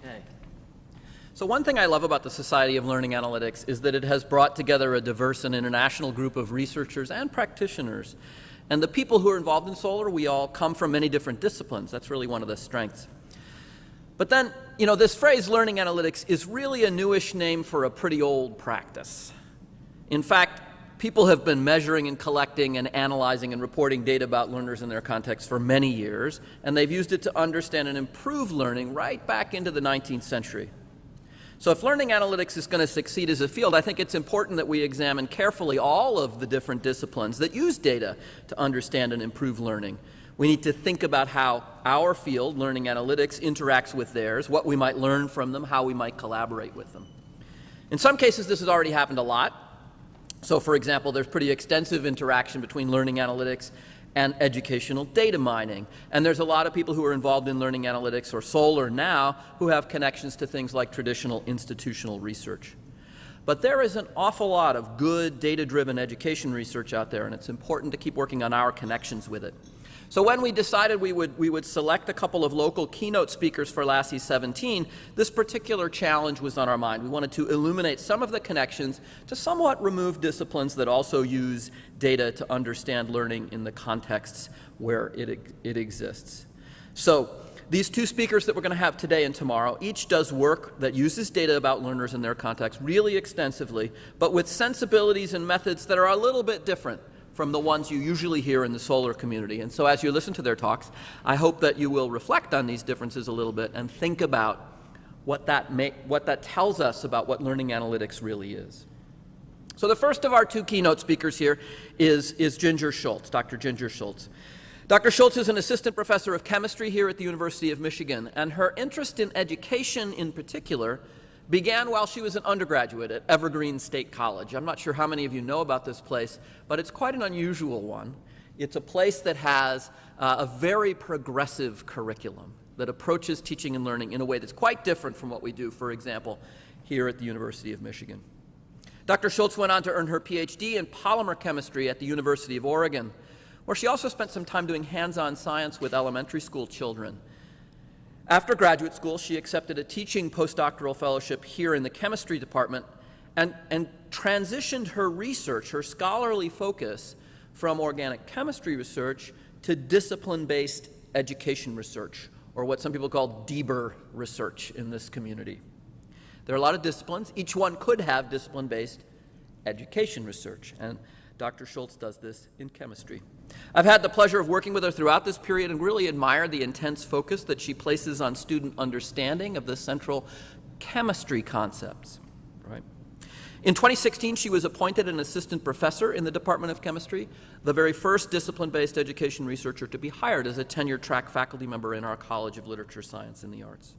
Okay. So one thing I love about the Society of Learning Analytics is that it has brought together a diverse and international group of researchers and practitioners. And the people who are involved in solar, we all come from many different disciplines. That's really one of the strengths. But then, this phrase, learning analytics, is really a newish name for a pretty old practice. In fact, people have been measuring and collecting and analyzing and reporting data about learners in their context for many years, and they've used it to understand and improve learning right back into the 19th century. So if learning analytics is going to succeed as a field, I think it's important that we examine carefully all of the different disciplines that use data to understand and improve learning. We need to think about how our field, learning analytics, interacts with theirs, what we might learn from them, how we might collaborate with them. In some cases, this has already happened a lot. So for example, there's pretty extensive interaction between learning analytics and educational data mining. And there's a lot of people who are involved in learning analytics or solar now who have connections to things like traditional institutional research. But there is an awful lot of good data-driven education research out there, and it's important to keep working on our connections with it. So when we decided we would select a couple of local keynote speakers for LASI'17, this particular challenge was on our mind. We wanted to illuminate some of the connections to somewhat removed disciplines that also use data to understand learning in the contexts where it exists. So these two speakers that we're going to have today and tomorrow each does work that uses data about learners in their context really extensively, but with sensibilities and methods that are a little bit different from the ones you usually hear in the solar community. And so as you listen to their talks, I hope that you will reflect on these differences a little bit and think about what that tells us about what learning analytics really is. So the first of our two keynote speakers here is Ginger Schultz, Dr. Ginger Schultz. Dr. Schultz is an assistant professor of chemistry here at the University of Michigan, and her interest in education in particular began while she was an undergraduate at Evergreen State College. I'm not sure how many of you know about this place, but it's quite an unusual one. It's a place that has a very progressive curriculum that approaches teaching and learning in a way that's quite different from what we do, for example, here at the University of Michigan. Dr. Schultz went on to earn her PhD in polymer chemistry at the University of Oregon, where she also spent some time doing hands-on science with elementary school children. After graduate school, she accepted a teaching postdoctoral fellowship here in the chemistry department and transitioned her research, her scholarly focus, from organic chemistry research to discipline-based education research, or what some people call DBER research in this community. There are a lot of disciplines. Each one could have discipline-based education research, and Dr. Schultz does this in chemistry. I've had the pleasure of working with her throughout this period and really admire the intense focus that she places on student understanding of the central chemistry concepts. Right. In 2016, she was appointed an assistant professor in the Department of Chemistry, the very first discipline-based education researcher to be hired as a tenure-track faculty member in our College of Literature, Science, and the Arts.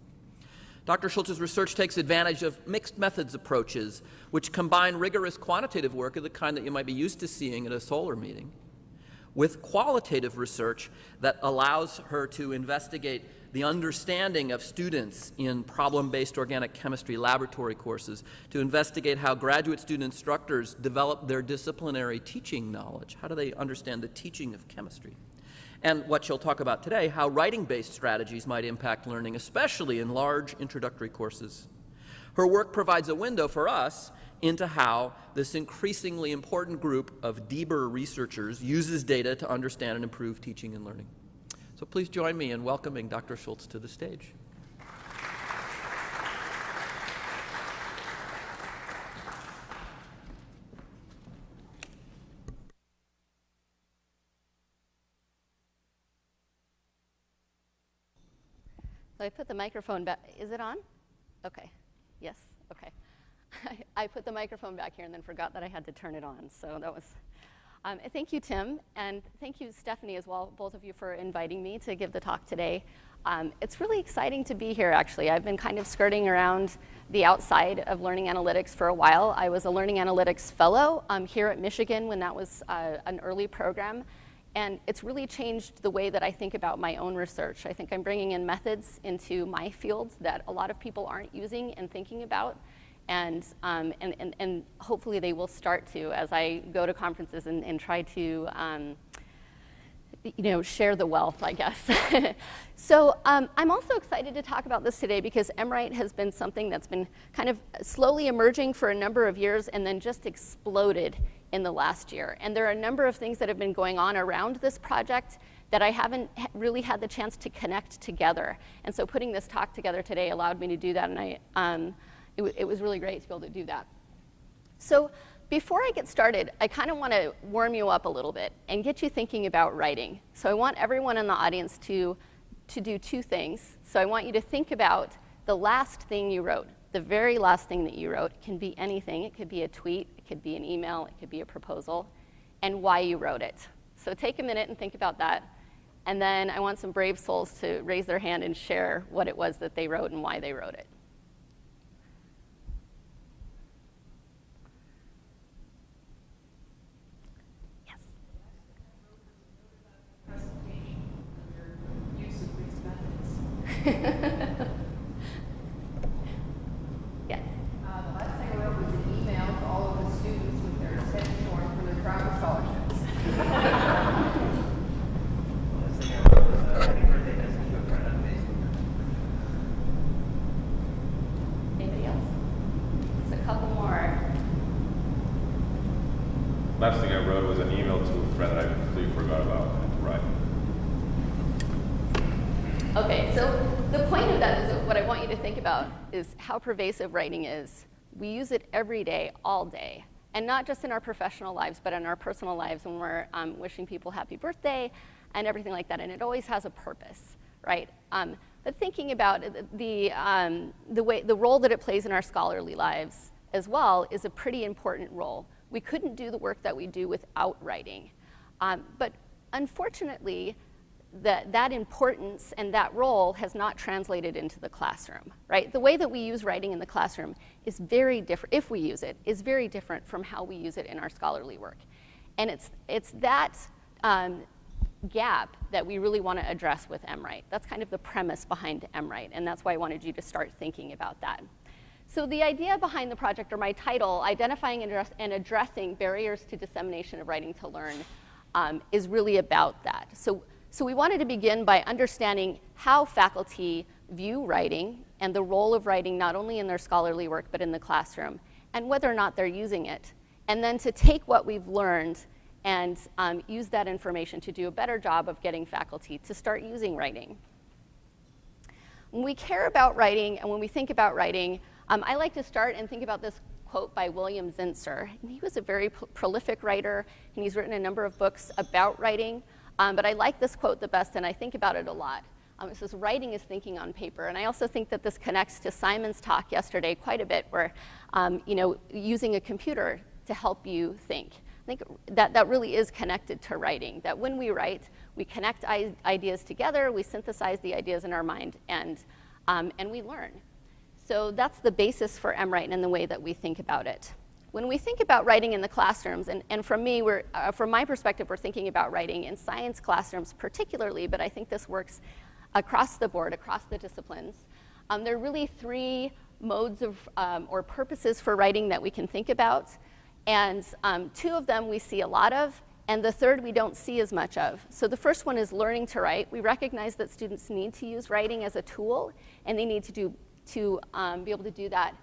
Dr. Schultz's research takes advantage of mixed methods approaches, which combine rigorous quantitative work of the kind that you might be used to seeing at a solar meeting, with qualitative research that allows her to investigate the understanding of students in problem-based organic chemistry laboratory courses, to investigate how graduate student instructors develop their disciplinary teaching knowledge. How do they understand the teaching of chemistry? And what she'll talk about today, how writing-based strategies might impact learning, especially in large introductory courses. Her work provides a window for us into how this increasingly important group of DBER researchers uses data to understand and improve teaching and learning. So please join me in welcoming Dr. Schultz to the stage. So I put the microphone back. Is it on? Okay. Yes. Okay. I put the microphone back here and then forgot that I had to turn it on. So that was. Thank you, Tim, and thank you, Stephanie, as well, both of you, for inviting me to give the talk today. It's really exciting to be here, actually. I've been kind of skirting around the outside of learning analytics for a while. I was a learning analytics fellow here at Michigan when that was an early program. And it's really changed the way that I think about my own research. I think I'm bringing in methods into my field that a lot of people aren't using and thinking about. And hopefully they will start to as I go to conferences and try to share the wealth, I guess. So I'm also excited to talk about this today because MWrite has been something that's been kind of slowly emerging for a number of years and then just exploded in the last year. And there are a number of things that have been going on around this project that I haven't really had the chance to connect together. And so putting this talk together today allowed me to do that, and it was really great to be able to do that. So before I get started, I kind of want to warm you up a little bit and get you thinking about writing. So I want everyone in the audience to do two things. So I want you to think about the last thing you wrote. The very last thing that you wrote. It can be anything. It could be a tweet. It could be an email. It could be a proposal. And why you wrote it. So take a minute and think about that. And then I want some brave souls to raise their hand and share what it was that they wrote and why they wrote it. Yes. Yes. The last thing I wrote was an email to all of the students with their extension form for their travel scholarships. Anybody else? Just a couple more. Last thing I wrote was an email to a friend that I completely forgot about. Right. Okay, so the point of that is that what I want you to think about is how pervasive writing is. We use it every day, all day. And not just in our professional lives, but in our personal lives when we're wishing people happy birthday and everything like that. And it always has a purpose, right? But thinking about the role that it plays in our scholarly lives as well is a pretty important role. We couldn't do the work that we do without writing. But unfortunately, that importance and that role has not translated into the classroom, right? The way that we use writing in the classroom is very different, if we use it, is very different from how we use it in our scholarly work. And it's that gap that we really want to address with MWrite. That's kind of the premise behind MWrite, and that's why I wanted you to start thinking about that. So the idea behind the project, or my title, Identifying and Addressing Barriers to Dissemination of Writing to Learn, is really about that. So we wanted to begin by understanding how faculty view writing and the role of writing not only in their scholarly work but in the classroom, and whether or not they're using it. And then to take what we've learned and use that information to do a better job of getting faculty to start using writing. When we care about writing and when we think about writing, I like to start and think about this quote by William Zinsser. And he was a very prolific writer, and he's written a number of books about writing. But I like this quote the best, and I think about it a lot. It says, writing is thinking on paper. And I also think that this connects to Simon's talk yesterday quite a bit, where using a computer to help you think. I think that really is connected to writing, that when we write, we connect ideas together, we synthesize the ideas in our mind, and we learn. So that's the basis for MWrite and the way that we think about it. When we think about writing in the classrooms, and from me, from my perspective, we're thinking about writing in science classrooms particularly, but I think this works across the board, across the disciplines. There are really three modes of, or purposes for writing that we can think about. And two of them we see a lot of, and the third we don't see as much of. So the first one is learning to write. We recognize that students need to use writing as a tool, and they need to be able to do that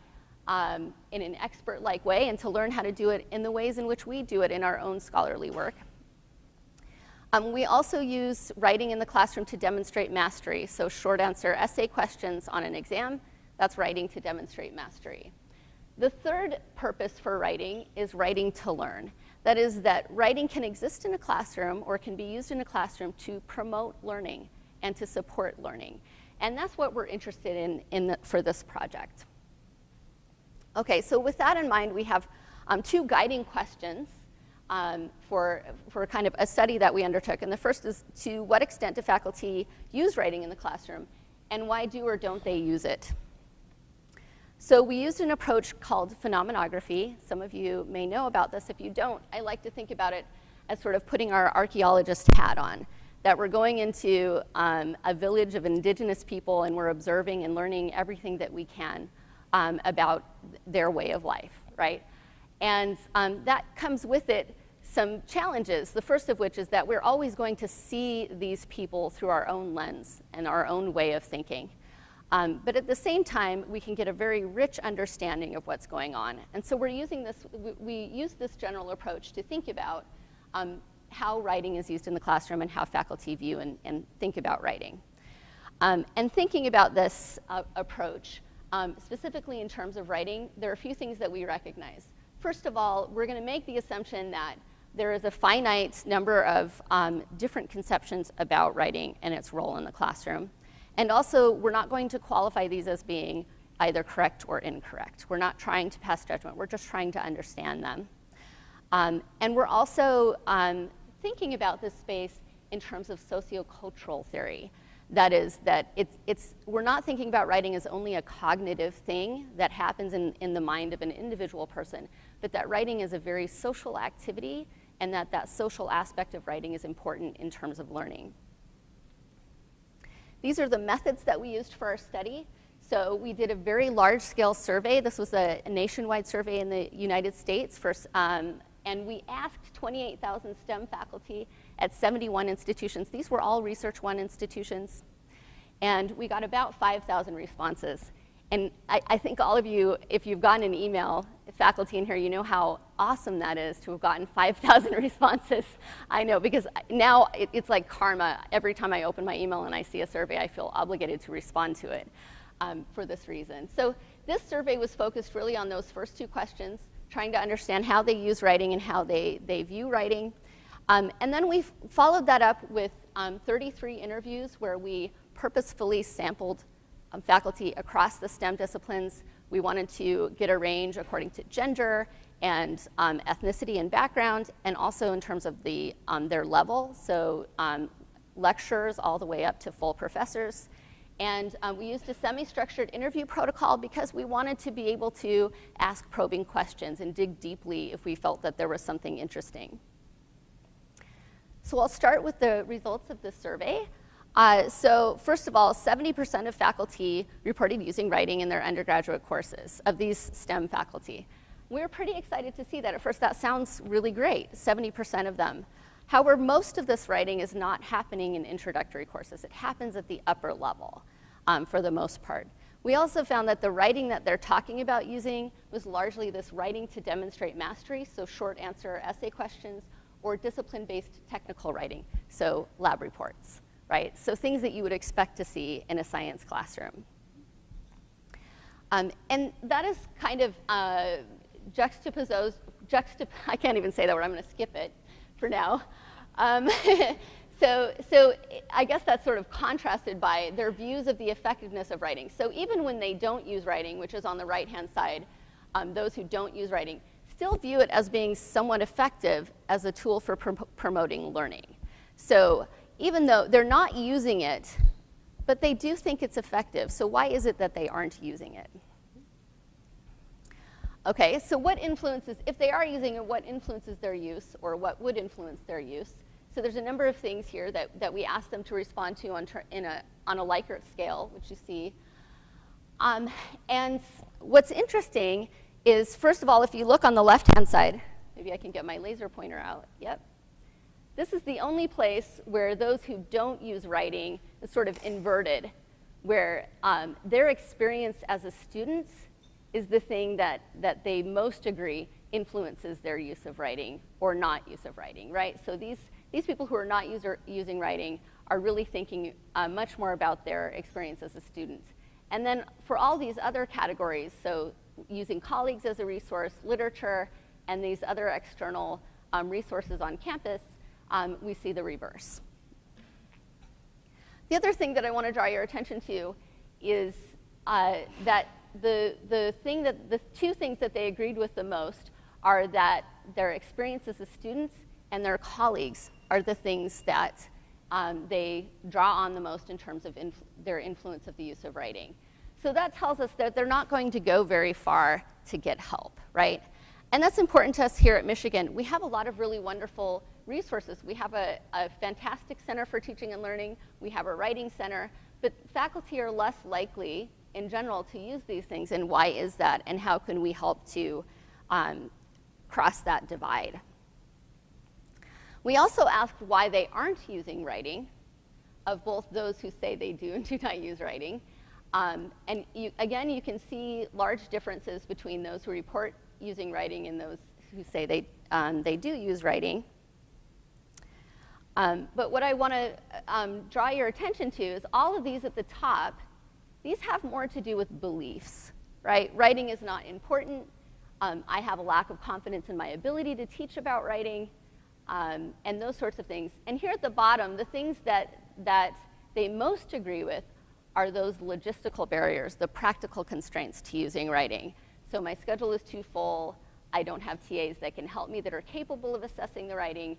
in an expert-like way, and to learn how to do it in the ways in which we do it in our own scholarly work. We also use writing in the classroom to demonstrate mastery. So short answer essay questions on an exam, that's writing to demonstrate mastery. The third purpose for writing is writing to learn. That is that writing can exist in a classroom or can be used in a classroom to promote learning and to support learning. And that's what we're interested in for this project. Okay, so with that in mind, we have two guiding questions for kind of a study that we undertook. And the first is, to what extent do faculty use writing in the classroom, and why do or don't they use it? So we used an approach called phenomenography. Some of you may know about this. If you don't, I like to think about it as sort of putting our archaeologist hat on, that we're going into a village of indigenous people, and we're observing and learning everything that we can about their way of life, right? And that comes with it some challenges, the first of which is that we're always going to see these people through our own lens and our own way of thinking. But at the same time, we can get a very rich understanding of what's going on. And so we're using this, we use this general approach to think about how writing is used in the classroom and how faculty view and think about writing. And thinking about this approach, specifically in terms of writing, there are a few things that we recognize. First of all, we're going to make the assumption that there is a finite number of different conceptions about writing and its role in the classroom. And also, we're not going to qualify these as being either correct or incorrect. We're not trying to pass judgment. We're just trying to understand them. And we're also thinking about this space in terms of sociocultural theory. That is, that we're not thinking about writing as only a cognitive thing that happens in the mind of an individual person, but that writing is a very social activity, and that social aspect of writing is important in terms of learning. These are the methods that we used for our study. So we did a very large-scale survey. This was a nationwide survey in the United States, and we asked 28,000 STEM faculty at 71 institutions. These were all Research One institutions. And we got about 5,000 responses. And I think all of you, if you've gotten an email, faculty in here, you know how awesome that is to have gotten 5,000 responses. I know, because now it's like karma. Every time I open my email and I see a survey, I feel obligated to respond to it for this reason. So this survey was focused really on those first two questions, trying to understand how they use writing and how they view writing. And then we followed that up with 33 interviews where we purposefully sampled faculty across the STEM disciplines. We wanted to get a range according to gender and ethnicity and background, and also in terms of their level, so lecturers all the way up to full professors. And we used a semi-structured interview protocol because we wanted to be able to ask probing questions and dig deeply if we felt that there was something interesting. So I'll start with the results of this survey. So first of all, 70% of faculty reported using writing in their undergraduate courses of these STEM faculty. We were pretty excited to see that. At first, that sounds really great, 70% of them. However, most of this writing is not happening in introductory courses. It happens at the upper level for the most part. We also found that the writing that they're talking about using was largely this writing to demonstrate mastery, so short answer essay questions, or discipline-based technical writing, so lab reports. Right? So things that you would expect to see in a science classroom. And that is kind of I can't even say that word, I'm going to skip it for now. So I guess that's sort of contrasted by their views of the effectiveness of writing. So even when they don't use writing, which is on the right-hand side, those who don't use writing still view it as being somewhat effective as a tool for promoting learning. So even though they're not using it, but they do think it's effective. So why is it that they aren't using it? Okay, so what influences, if they are using it, what influences their use, or what would influence their use? So there's a number of things here that we asked them to respond to on a Likert scale, which you see. And what's interesting is, first of all, if you look on the left-hand side, maybe I can get my laser pointer out, yep. This is the only place where those who don't use writing is sort of inverted, where their experience as a student is the thing that they most agree influences their use of writing or not use of writing, right? So these people who are not using writing are really thinking much more about their experience as a student. And then for all these other categories, so using colleagues as a resource, literature, and these other external resources on campus, we see the reverse. The other thing that I want to draw your attention to is that the two things that they agreed with the most are that their experiences as students and their colleagues are the things that they draw on the most in terms of their influence of the use of writing. So that tells us that they're not going to go very far to get help, right? And that's important to us here at Michigan. We have a lot of really wonderful resources. We have a fantastic Center for Teaching and Learning. We have a writing center. But faculty are less likely, in general, to use these things. And why is that? And how can we help to cross that divide? We also asked why they aren't using writing, of both those who say they do and do not use writing. And again, you can see large differences between those who report using writing and those who say they do use writing. But what I want to draw your attention to is all of these at the top, these have more to do with beliefs, right? Writing is not important. I have a lack of confidence in my ability to teach about writing, and those sorts of things. And here at the bottom, the things that they most agree with are those logistical barriers, the practical constraints to using writing. So my schedule is too full. I don't have TAs that can help me that are capable of assessing the writing.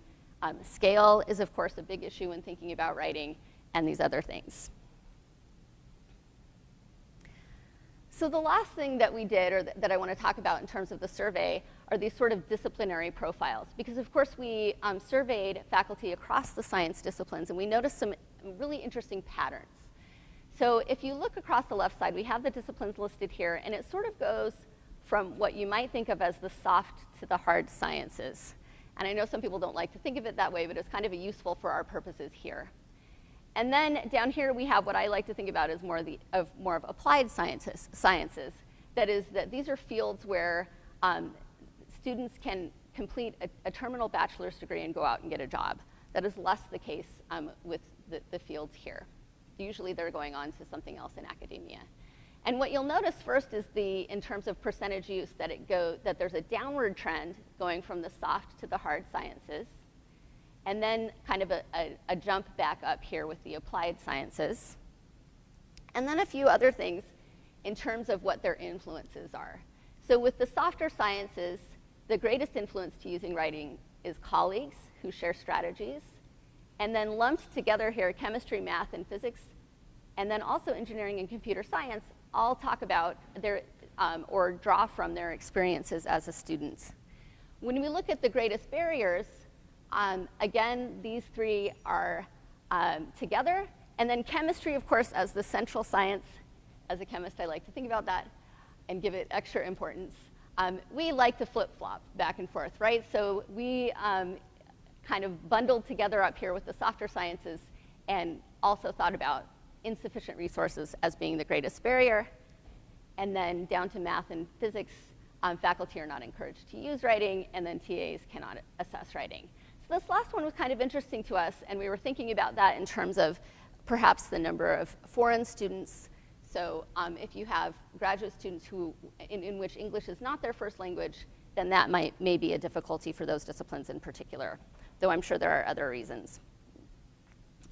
Scale is, of course, a big issue when thinking about writing, and these other things. So the last thing that we did, or that I want to talk about in terms of the survey, are these sort of disciplinary profiles. Because, of course, we surveyed faculty across the science disciplines, and we noticed some really interesting patterns. So if you look across the left side, we have the disciplines listed here, and it sort of goes from what you might think of as the soft to the hard sciences. And I know some people don't like to think of it that way, but it's kind of useful for our purposes here. And then down here we have what I like to think about as more of applied sciences. That is, that these are fields where students can complete a terminal bachelor's degree and go out and get a job. That is less the case with the fields here. Usually they're going on to something else in academia. And what you'll notice first is in terms of percentage use, that there's a downward trend going from the soft to the hard sciences, and then kind of a jump back up here with the applied sciences. And then a few other things in terms of what their influences are. So with the softer sciences, the greatest influence to using writing is colleagues who share strategies. And then lumped together here, chemistry, math, and physics, and then also engineering and computer science, all talk about their, or draw from their experiences as a student. When we look at the greatest barriers, again, these three are together. And then chemistry, of course, as the central science. As a chemist, I like to think about that and give it extra importance. We like to flip-flop back and forth, right? So we kind of bundled together up here with the softer sciences and also thought about insufficient resources as being the greatest barrier. And then down to math and physics, faculty are not encouraged to use writing, and then TAs cannot assess writing. So this last one was kind of interesting to us, and we were thinking about that in terms of perhaps the number of foreign students. So if you have graduate students in which English is not their first language, then that may be a difficulty for those disciplines in particular, though I'm sure there are other reasons.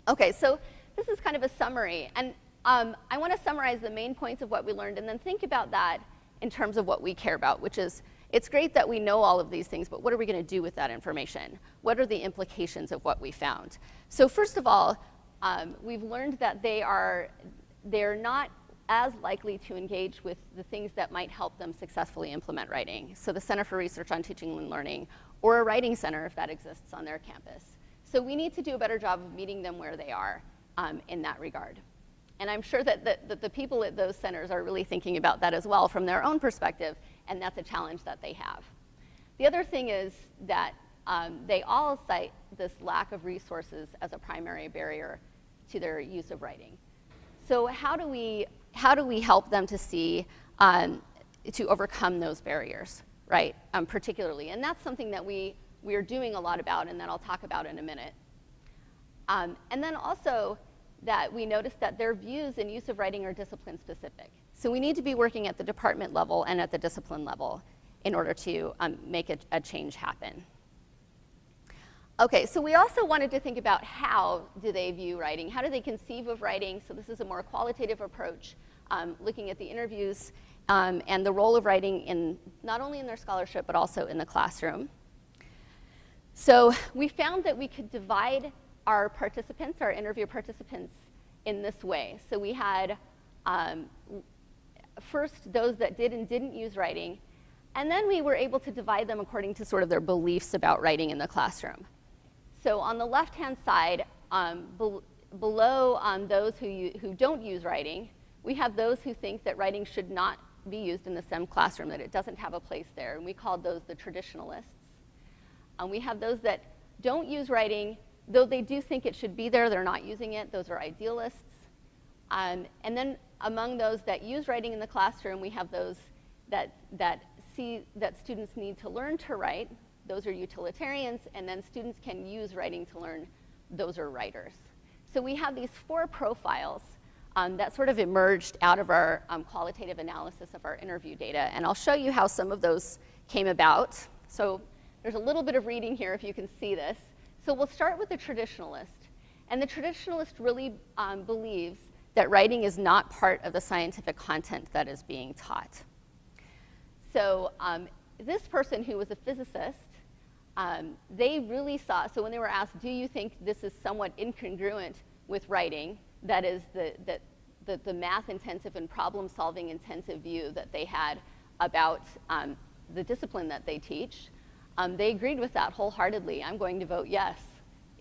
Okay, so this is kind of a summary, and I want to summarize the main points of what we learned and then think about that in terms of what we care about, which is, it's great that we know all of these things, but what are we going to do with that information? What are the implications of what we found? So first of all, we've learned that they're not as likely to engage with the things that might help them successfully implement writing. So the Center for Research on Teaching and Learning, or a writing center if that exists on their campus. So we need to do a better job of meeting them where they are in that regard. And I'm sure that the people at those centers are really thinking about that as well from their own perspective, and that's a challenge that they have. The other thing is that they all cite this lack of resources as a primary barrier to their use of writing. So how do we help them to see, to overcome those barriers, right, particularly? And that's something that we are doing a lot about, and that I'll talk about in a minute. And then also that we noticed that their views and use of writing are discipline specific. So we need to be working at the department level and at the discipline level in order to make a change happen. Okay, so we also wanted to think about how do they view writing? How do they conceive of writing? So this is a more qualitative approach, looking at the interviews and the role of writing not only in their scholarship, but also in the classroom. So we found that we could divide our participants, our interview participants, in this way. So we had first those that did and didn't use writing, and then we were able to divide them according to sort of their beliefs about writing in the classroom. So on the left-hand side, below those who don't use writing, we have those who think that writing should not be used in the STEM classroom, that it doesn't have a place there, and we called those the traditionalists. We have those that don't use writing, though they do think it should be there, they're not using it. Those are idealists. And then among those that use writing in the classroom, we have those that see that students need to learn to write. Those are utilitarians. And then students can use writing to learn. Those are writers. So we have these 4 profiles that sort of emerged out of our qualitative analysis of our interview data. And I'll show you how some of those came about. So there's a little bit of reading here if you can see this. So we'll start with the traditionalist. And the traditionalist really believes that writing is not part of the scientific content that is being taught. So this person who was a physicist, they really saw, so when they were asked, do you think this is somewhat incongruent with writing, that is the math-intensive and problem-solving intensive view that they had about the discipline that they teach, they agreed with that wholeheartedly. I'm going to vote yes.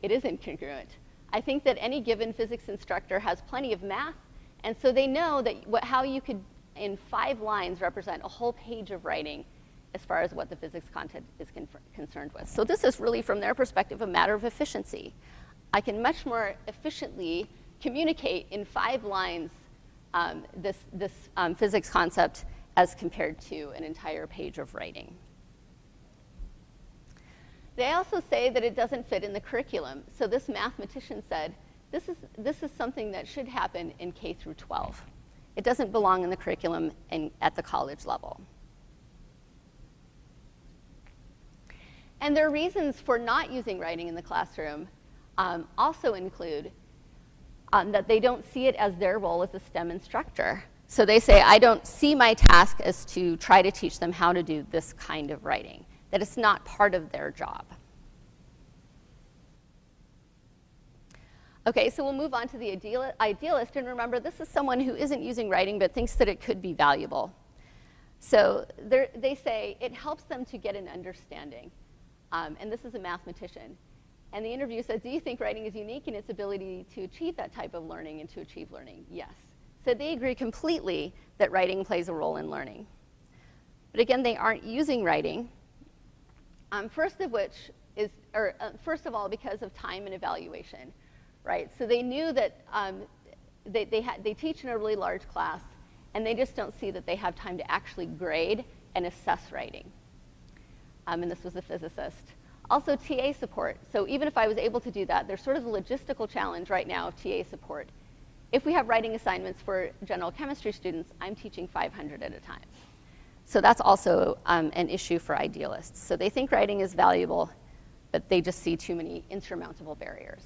It is incongruent. I think that any given physics instructor has plenty of math, and so they know that how you could, in 5 lines, represent a whole page of writing as far as what the physics content is concerned with. So this is really, from their perspective, a matter of efficiency. I can much more efficiently communicate in 5 lines this physics concept as compared to an entire page of writing. They also say that it doesn't fit in the curriculum. So this mathematician said, this is something that should happen in K through 12. It doesn't belong in the curriculum at the college level. And their reasons for not using writing in the classroom also include that they don't see it as their role as a STEM instructor. So they say, I don't see my task as to try to teach them how to do this kind of writing, that it's not part of their job. Okay, so we'll move on to the idealist, and remember, this is someone who isn't using writing but thinks that it could be valuable. So they say it helps them to get an understanding, and this is a mathematician. And the interview says, do you think writing is unique in its ability to achieve that type of learning and to achieve learning? Yes. So they agree completely that writing plays a role in learning. But again, they aren't using writing. First of all, because of time and evaluation, right? So they knew that they teach in a really large class, and they just don't see that they have time to actually grade and assess writing. And this was a physicist. Also, TA support. So even if I was able to do that, there's sort of a logistical challenge right now of TA support. If we have writing assignments for general chemistry students, I'm teaching 500 at a time. So that's also an issue for idealists. So they think writing is valuable, but they just see too many insurmountable barriers.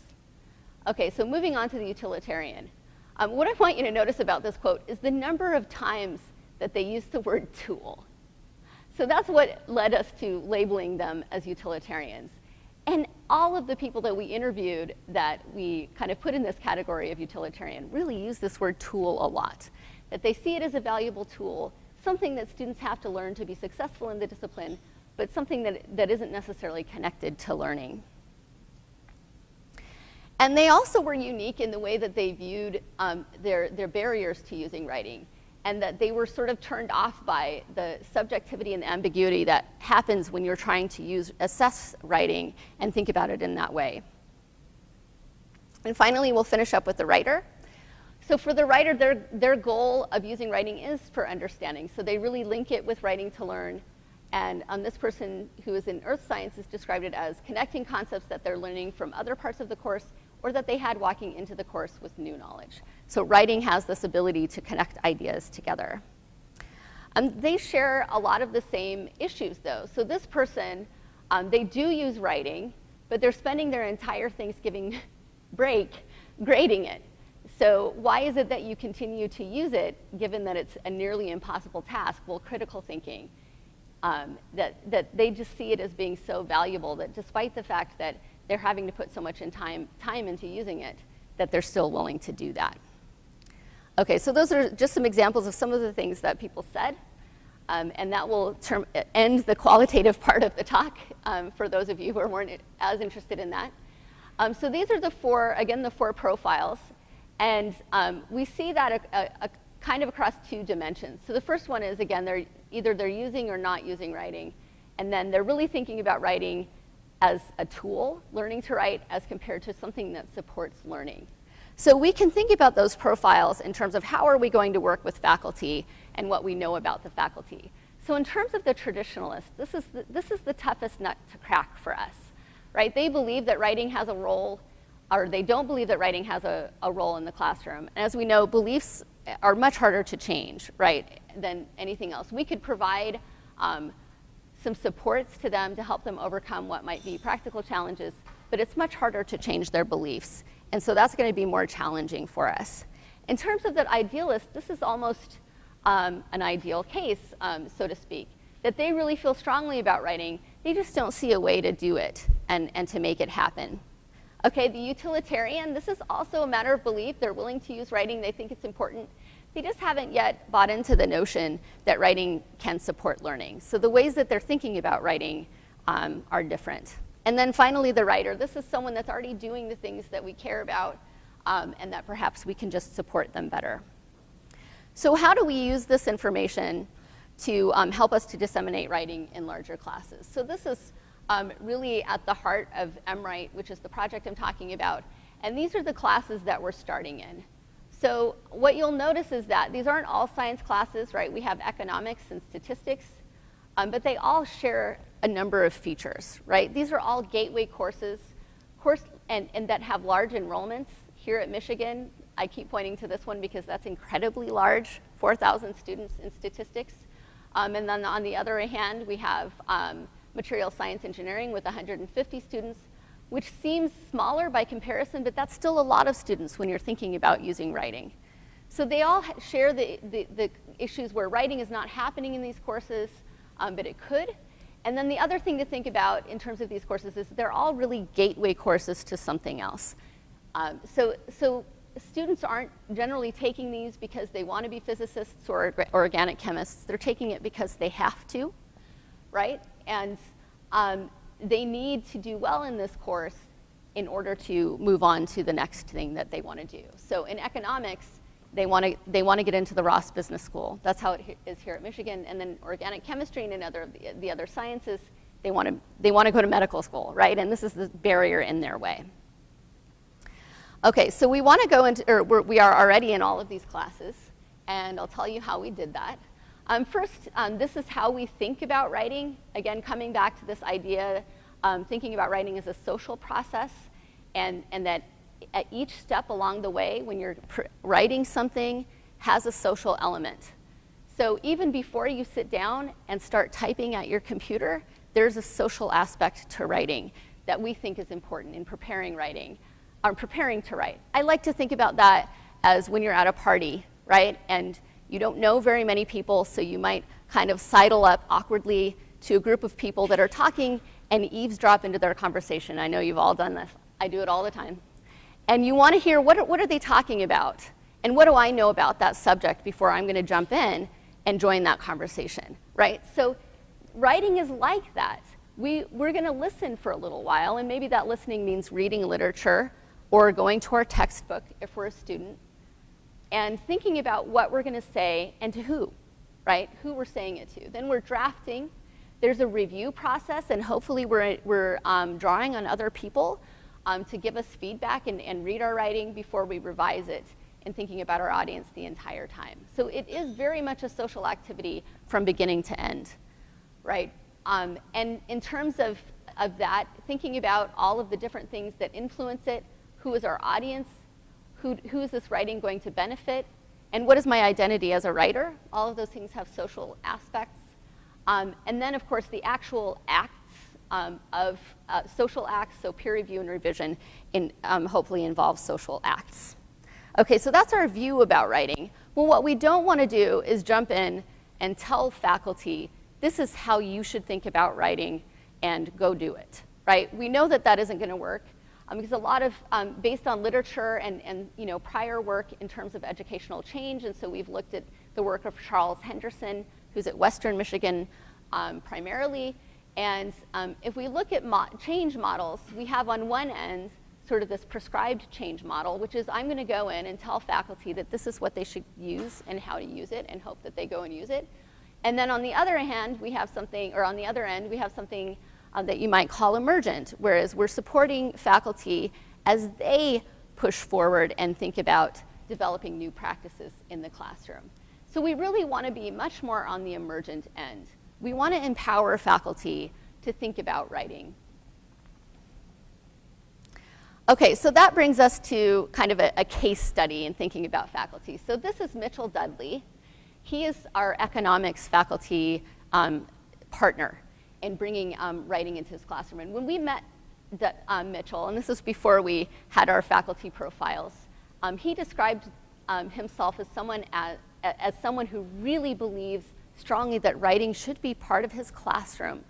Okay, so moving on to the utilitarian. What I want you to notice about this quote is the number of times that they use the word tool. So that's what led us to labeling them as utilitarians. And all of the people that we interviewed that we kind of put in this category of utilitarian really use this word tool a lot. That they see it as a valuable tool, something that students have to learn to be successful in the discipline, but something that isn't necessarily connected to learning. And they also were unique in the way that they viewed their barriers to using writing, and that they were sort of turned off by the subjectivity and the ambiguity that happens when you're trying to assess writing and think about it in that way. And finally, we'll finish up with the writer. So for the writer, their goal of using writing is for understanding. So they really link it with writing to learn. And this person who is in earth sciences described it as connecting concepts that they're learning from other parts of the course or that they had walking into the course with new knowledge. So writing has this ability to connect ideas together. They share a lot of the same issues, though. So this person, they do use writing, but they're spending their entire Thanksgiving break grading it. So why is it that you continue to use it, given that it's a nearly impossible task? Well, critical thinking. That they just see it as being so valuable that despite the fact that they're having to put so much time into using it, that they're still willing to do that. Okay, so those are just some examples of some of the things that people said. And that will end the qualitative part of the talk for those of you who weren't as interested in that. So these are the four profiles. And we see that kind of across 2 dimensions. So the first one is, again, they're using or not using writing. And then they're really thinking about writing as a tool, learning to write, as compared to something that supports learning. So we can think about those profiles in terms of how are we going to work with faculty and what we know about the faculty. So in terms of the traditionalists, this is the toughest nut to crack for us, right? They believe that writing has a role, or they don't believe that writing has a role in the classroom. And as we know, beliefs are much harder to change, right, than anything else. We could provide some supports to them to help them overcome what might be practical challenges, but it's much harder to change their beliefs. And so that's going to be more challenging for us. In terms of that idealist, this is almost an ideal case, so to speak, that they really feel strongly about writing. They just don't see a way to do it and to make it happen. Okay, the utilitarian, this is also a matter of belief. They're willing to use writing. They think it's important. They just haven't yet bought into the notion that writing can support learning. So the ways that they're thinking about writing are different. And then finally, the writer. This is someone that's already doing the things that we care about and that perhaps we can just support them better. So how do we use this information to help us to disseminate writing in larger classes? So this is really at the heart of MWrite, which is the project I'm talking about. And these are the classes that we're starting in. So what you'll notice is that these aren't all science classes, right? We have economics and statistics, but they all share a number of features, right? These are all gateway courses, and that have large enrollments. Here at Michigan, I keep pointing to this one because that's incredibly large, 4,000 students in statistics. And then on the other hand, we have material science engineering with 150 students, which seems smaller by comparison, but that's still a lot of students when you're thinking about using writing. So they all share the issues where writing is not happening in these courses, but it could. And then the other thing to think about in terms of these courses is they're all really gateway courses to something else. So students aren't generally taking these because they want to be physicists or organic chemists. They're taking it because they have to, right? And they need to do well in this course in order to move on to the next thing that they want to do. So in economics, they want to get into the Ross Business School. That's how it is here at Michigan. And then organic chemistry and the other sciences, they want to go to medical school, right? And this is the barrier in their way. Okay, so we want to go into, or we are already in all of these classes, and I'll tell you how we did that. First, this is how we think about writing. Again, coming back to this idea, thinking about writing as a social process, and that at each step along the way, when you're writing something, has a social element. So even before you sit down and start typing at your computer, there's a social aspect to writing that we think is important in preparing to write. I like to think about that as when you're at a party, right? And you don't know very many people, so you might kind of sidle up awkwardly to a group of people that are talking and eavesdrop into their conversation. I know you've all done this. I do it all the time. And you want to hear what are they talking about? And what do I know about that subject before I'm going to jump in and join that conversation, right? So writing is like that. We're going to listen for a little while, and maybe that listening means reading literature or going to our textbook if we're a student, and thinking about what we're going to say and to who, right? Who we're saying it to. Then we're drafting. There's a review process, and hopefully we're drawing on other people to give us feedback and read our writing before we revise it, and thinking about our audience the entire time. So it is very much a social activity from beginning to end, right? And in terms of that, thinking about all of the different things that influence it, who is our audience, who is this writing going to benefit, and what is my identity as a writer? All of those things have social aspects. And then, of course, the actual acts of social acts, so peer review and revision hopefully involves social acts. Okay, so that's our view about writing. Well, what we don't want to do is jump in and tell faculty, this is how you should think about writing, and go do it, right? We know that that isn't going to work. Because a lot of, based on literature and prior work in terms of educational change, and so we've looked at the work of Charles Henderson, who's at Western Michigan primarily, and if we look at change models, we have on one end sort of this prescribed change model, which is I'm going to go in and tell faculty that this is what they should use and how to use it, and hope that they go and use it. And then on the other hand, we have something, or on the other end, we have something that you might call emergent, whereas we're supporting faculty as they push forward and think about developing new practices in the classroom. So we really want to be much more on the emergent end. We want to empower faculty to think about writing. Okay, so that brings us to kind of a case study in thinking about faculty. So this is Mitchell Dudley. He is our economics faculty partner in bringing writing into his classroom. And when we met Mitchell, and this was before we had our faculty profiles, he described himself as someone who really believes strongly that writing should be part of his classroom,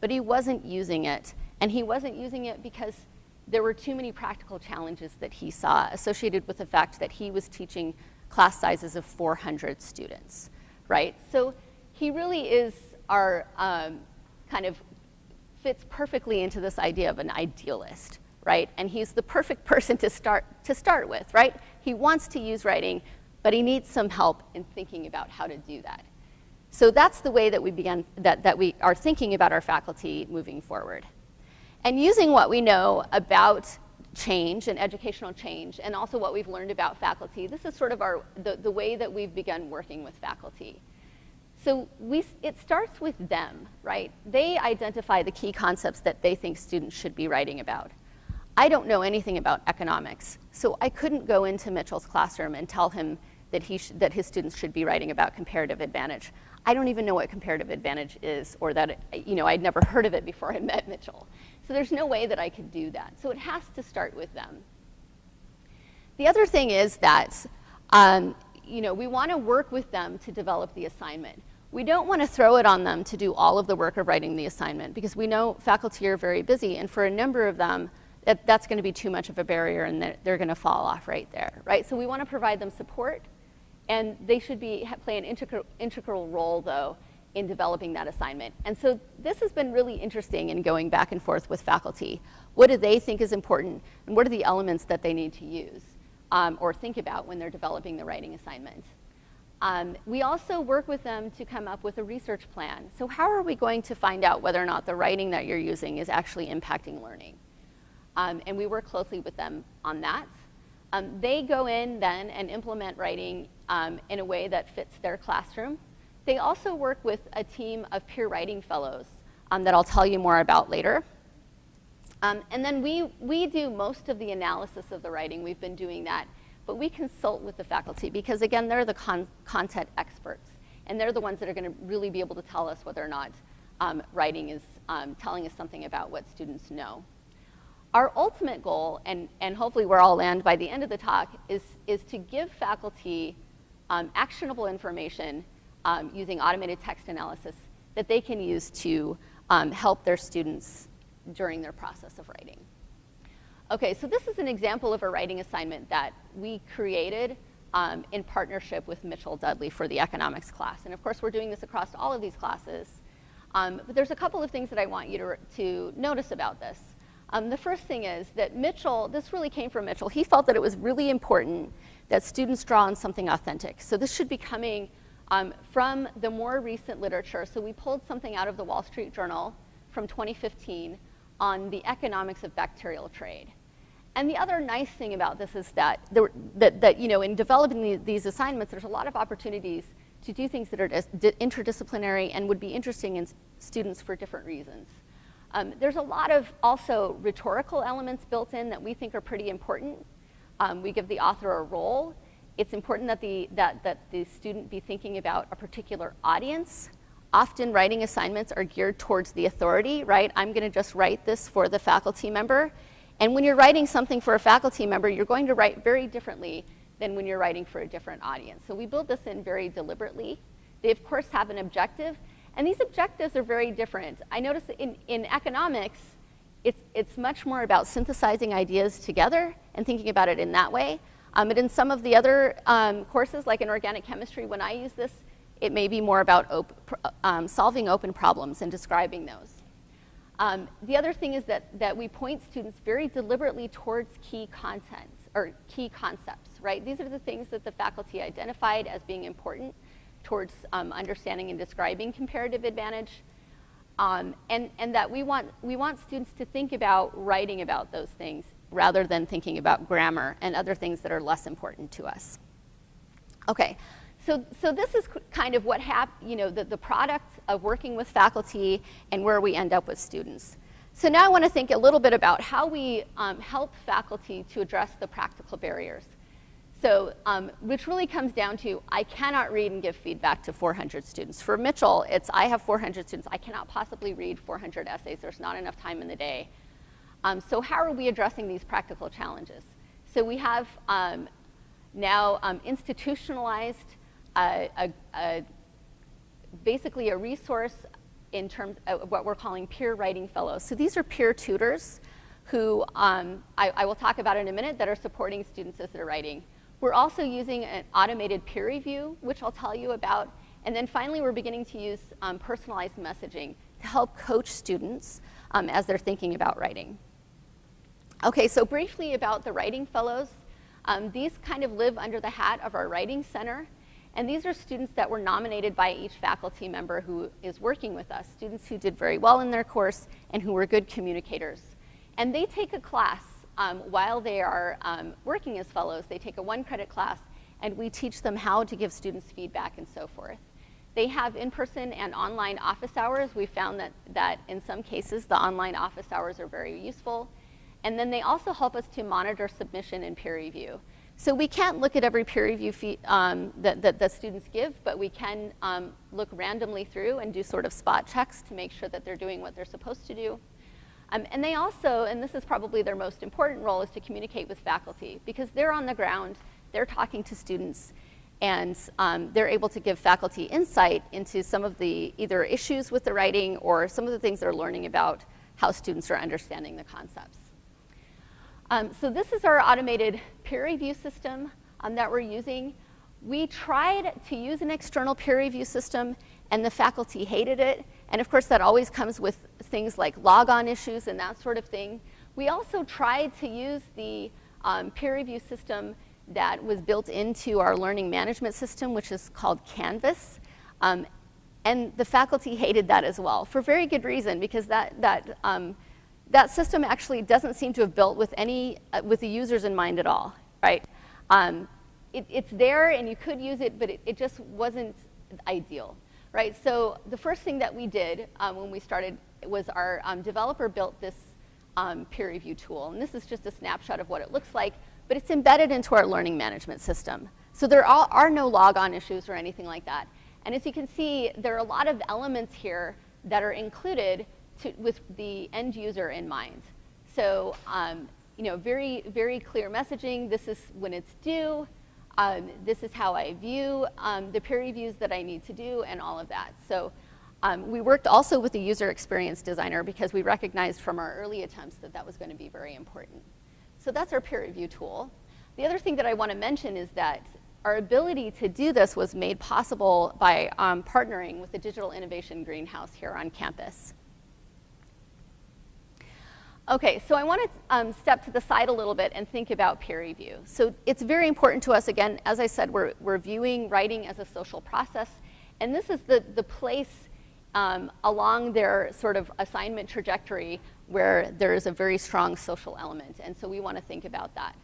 but he wasn't using it. And he wasn't using it because there were too many practical challenges that he saw associated with the fact that he was teaching class sizes of 400 students, right? So he really is our kind of fits perfectly into this idea of an idealist, right? And he's the perfect person to start with, right? He wants to use writing, but he needs some help in thinking about how to do that. So that's the way that we are thinking about our faculty moving forward. And using what we know about change and educational change, and also what we've learned about faculty, this is sort of the way that we've begun working with faculty. So it starts with them, right? They identify the key concepts that they think students should be writing about. I don't know anything about economics, so I couldn't go into Mitchell's classroom and tell him that his students should be writing about comparative advantage. I don't even know what comparative advantage is, or that, I'd never heard of it before I met Mitchell. So there's no way that I could do that. So it has to start with them. The other thing is that, we want to work with them to develop the assignment. We don't want to throw it on them to do all of the work of writing the assignment, because we know faculty are very busy, and for a number of them, that's going to be too much of a barrier, and they're going to fall off right there, right? So we want to provide them support, and they should play an integral role, though, in developing that assignment. And so this has been really interesting in going back and forth with faculty. What do they think is important, and what are the elements that they need to use or think about when they're developing the writing assignment? We also work with them to come up with a research plan. So how are we going to find out whether or not the writing that you're using is actually impacting learning? And we work closely with them on that. They go in then and implement writing in a way that fits their classroom. They also work with a team of peer writing fellows that I'll tell you more about later. And then we do most of the analysis of the writing. We've been doing that. But we consult with the faculty because, again, they're the content experts. And they're the ones that are going to really be able to tell us whether or not writing is telling us something about what students know. Our ultimate goal, and hopefully where I'll land by the end of the talk, is to give faculty actionable information using automated text analysis that they can use to help their students during their process of writing. Okay, so this is an example of a writing assignment that we created in partnership with Mitchell Dudley for the economics class. And of course, we're doing this across all of these classes. But there's a couple of things that I want you to notice about this. The first thing is that Mitchell, this really came from Mitchell. He felt that it was really important that students draw on something authentic. So this should be coming from the more recent literature. So we pulled something out of the Wall Street Journal from 2015 on the economics of bacterial trade. And the other nice thing about this is that, in developing these assignments, there's a lot of opportunities to do things that are interdisciplinary and would be interesting in students for different reasons. There's a lot of also rhetorical elements built in that we think are pretty important. We give the author a role. It's important that the student be thinking about a particular audience. Often writing assignments are geared towards the authority, right? I'm going to just write this for the faculty member. And when you're writing something for a faculty member, you're going to write very differently than when you're writing for a different audience. So we build this in very deliberately. They, of course, have an objective. And these objectives are very different. I notice in economics, it's much more about synthesizing ideas together and thinking about it in that way. But in some of the other courses, like in organic chemistry, when I use this, it may be more about solving open problems and describing those. The other thing is that we point students very deliberately towards key content or key concepts, right? These are the things that the faculty identified as being important towards understanding and describing comparative advantage. and that we want students to think about writing about those things rather than thinking about grammar and other things that are less important to us. Okay, so this is kind of what the product of working with faculty and where we end up with students. So now I want to think a little bit about how we help faculty to address the practical barriers. So, which really comes down to, I cannot read and give feedback to 400 students. For Mitchell, it's, I have 400 students. I cannot possibly read 400 essays. There's not enough time in the day. So how are we addressing these practical challenges? So we have now institutionalized basically a resource in terms of what we're calling peer writing fellows. So these are peer tutors who I will talk about in a minute that are supporting students as they're writing. We're also using an automated peer review, which I'll tell you about. And then finally, we're beginning to use personalized messaging to help coach students as they're thinking about writing. Okay, so briefly about the writing fellows. These kind of live under the hat of our writing center. And these are students that were nominated by each faculty member who is working with us, students who did very well in their course and who were good communicators. And they take a class while they are working as fellows. They take a 1-credit class, and we teach them how to give students feedback and so forth. They have in-person and online office hours. We found that in some cases, the online office hours are very useful. And then they also help us to monitor submission and peer review. So we can't look at every peer review that the students give, but we can look randomly through and do sort of spot checks to make sure that they're doing what they're supposed to do. And they also, and this is probably their most important role, is to communicate with faculty, because they're on the ground, they're talking to students, and they're able to give faculty insight into some of the either issues with the writing or some of the things they're learning about how students are understanding the concepts. So this is our automated peer review system that we're using. We tried to use an external peer review system, and the faculty hated it. And of course, that always comes with things like log-on issues and that sort of thing. We also tried to use the peer review system that was built into our learning management system, which is called Canvas. And the faculty hated that as well, for very good reason, because that system actually doesn't seem to have built with the users in mind at all, right? It's there and you could use it, but it just wasn't ideal, right? So the first thing that we did when we started was our developer built this peer review tool. And this is just a snapshot of what it looks like, but it's embedded into our learning management system. So there are no log-on issues or anything like that. And as you can see, there are a lot of elements here that are included with the end user in mind. So, very, very clear messaging. This is when it's due. This is how I view the peer reviews that I need to do and all of that. So we worked also with the user experience designer because we recognized from our early attempts that that was going to be very important. So that's our peer review tool. The other thing that I want to mention is that our ability to do this was made possible by partnering with the Digital Innovation Greenhouse here on campus. Okay, so I want to step to the side a little bit and think about peer review. So it's very important to us, again, as I said, we're viewing writing as a social process, and this is the place along their sort of assignment trajectory where there is a very strong social element, and so we want to think about that.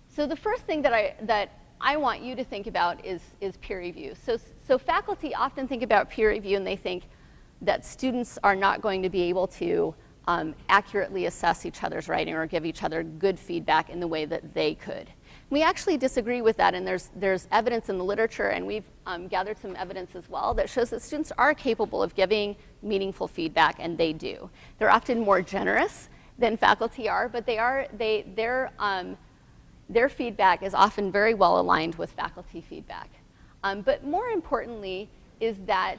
So the first thing that I want you to think about is peer review. So faculty often think about peer review and they think that students are not going to be able to accurately assess each other's writing or give each other good feedback in the way that they could. We actually disagree with that, and there's evidence in the literature, and we've gathered some evidence as well that shows that students are capable of giving meaningful feedback, and they do. They're often more generous than faculty are, but their feedback is often very well aligned with faculty feedback. But more importantly is that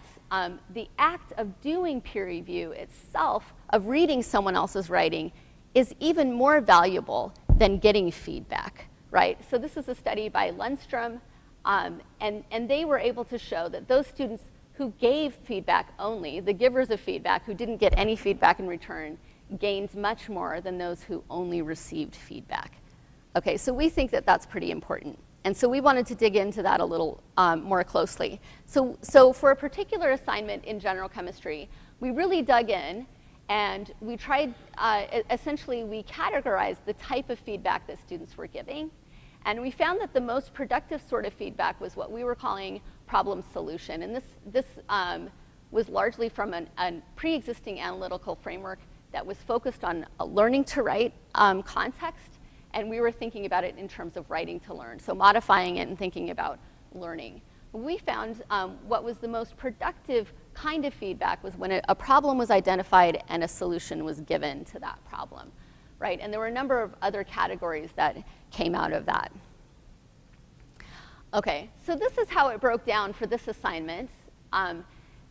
the act of doing peer review itself, of reading someone else's writing, is even more valuable than getting feedback, right? So this is a study by Lundstrom, and they were able to show that those students who gave feedback only, the givers of feedback who didn't get any feedback in return, gained much more than those who only received feedback. Okay, so we think that that's pretty important. And so we wanted to dig into that a little more closely. So for a particular assignment in general chemistry, we really dug in and we tried, essentially we categorized the type of feedback that students were giving. And we found that the most productive sort of feedback was what we were calling problem solution. And this was largely from a pre-existing analytical framework that was focused on a learning to write context. And we were thinking about it in terms of writing to learn. So modifying it and thinking about learning. We found what was the most productive kind of feedback was when a problem was identified and a solution was given to that problem, right? And there were a number of other categories that came out of that. Okay, so this is how it broke down for this assignment.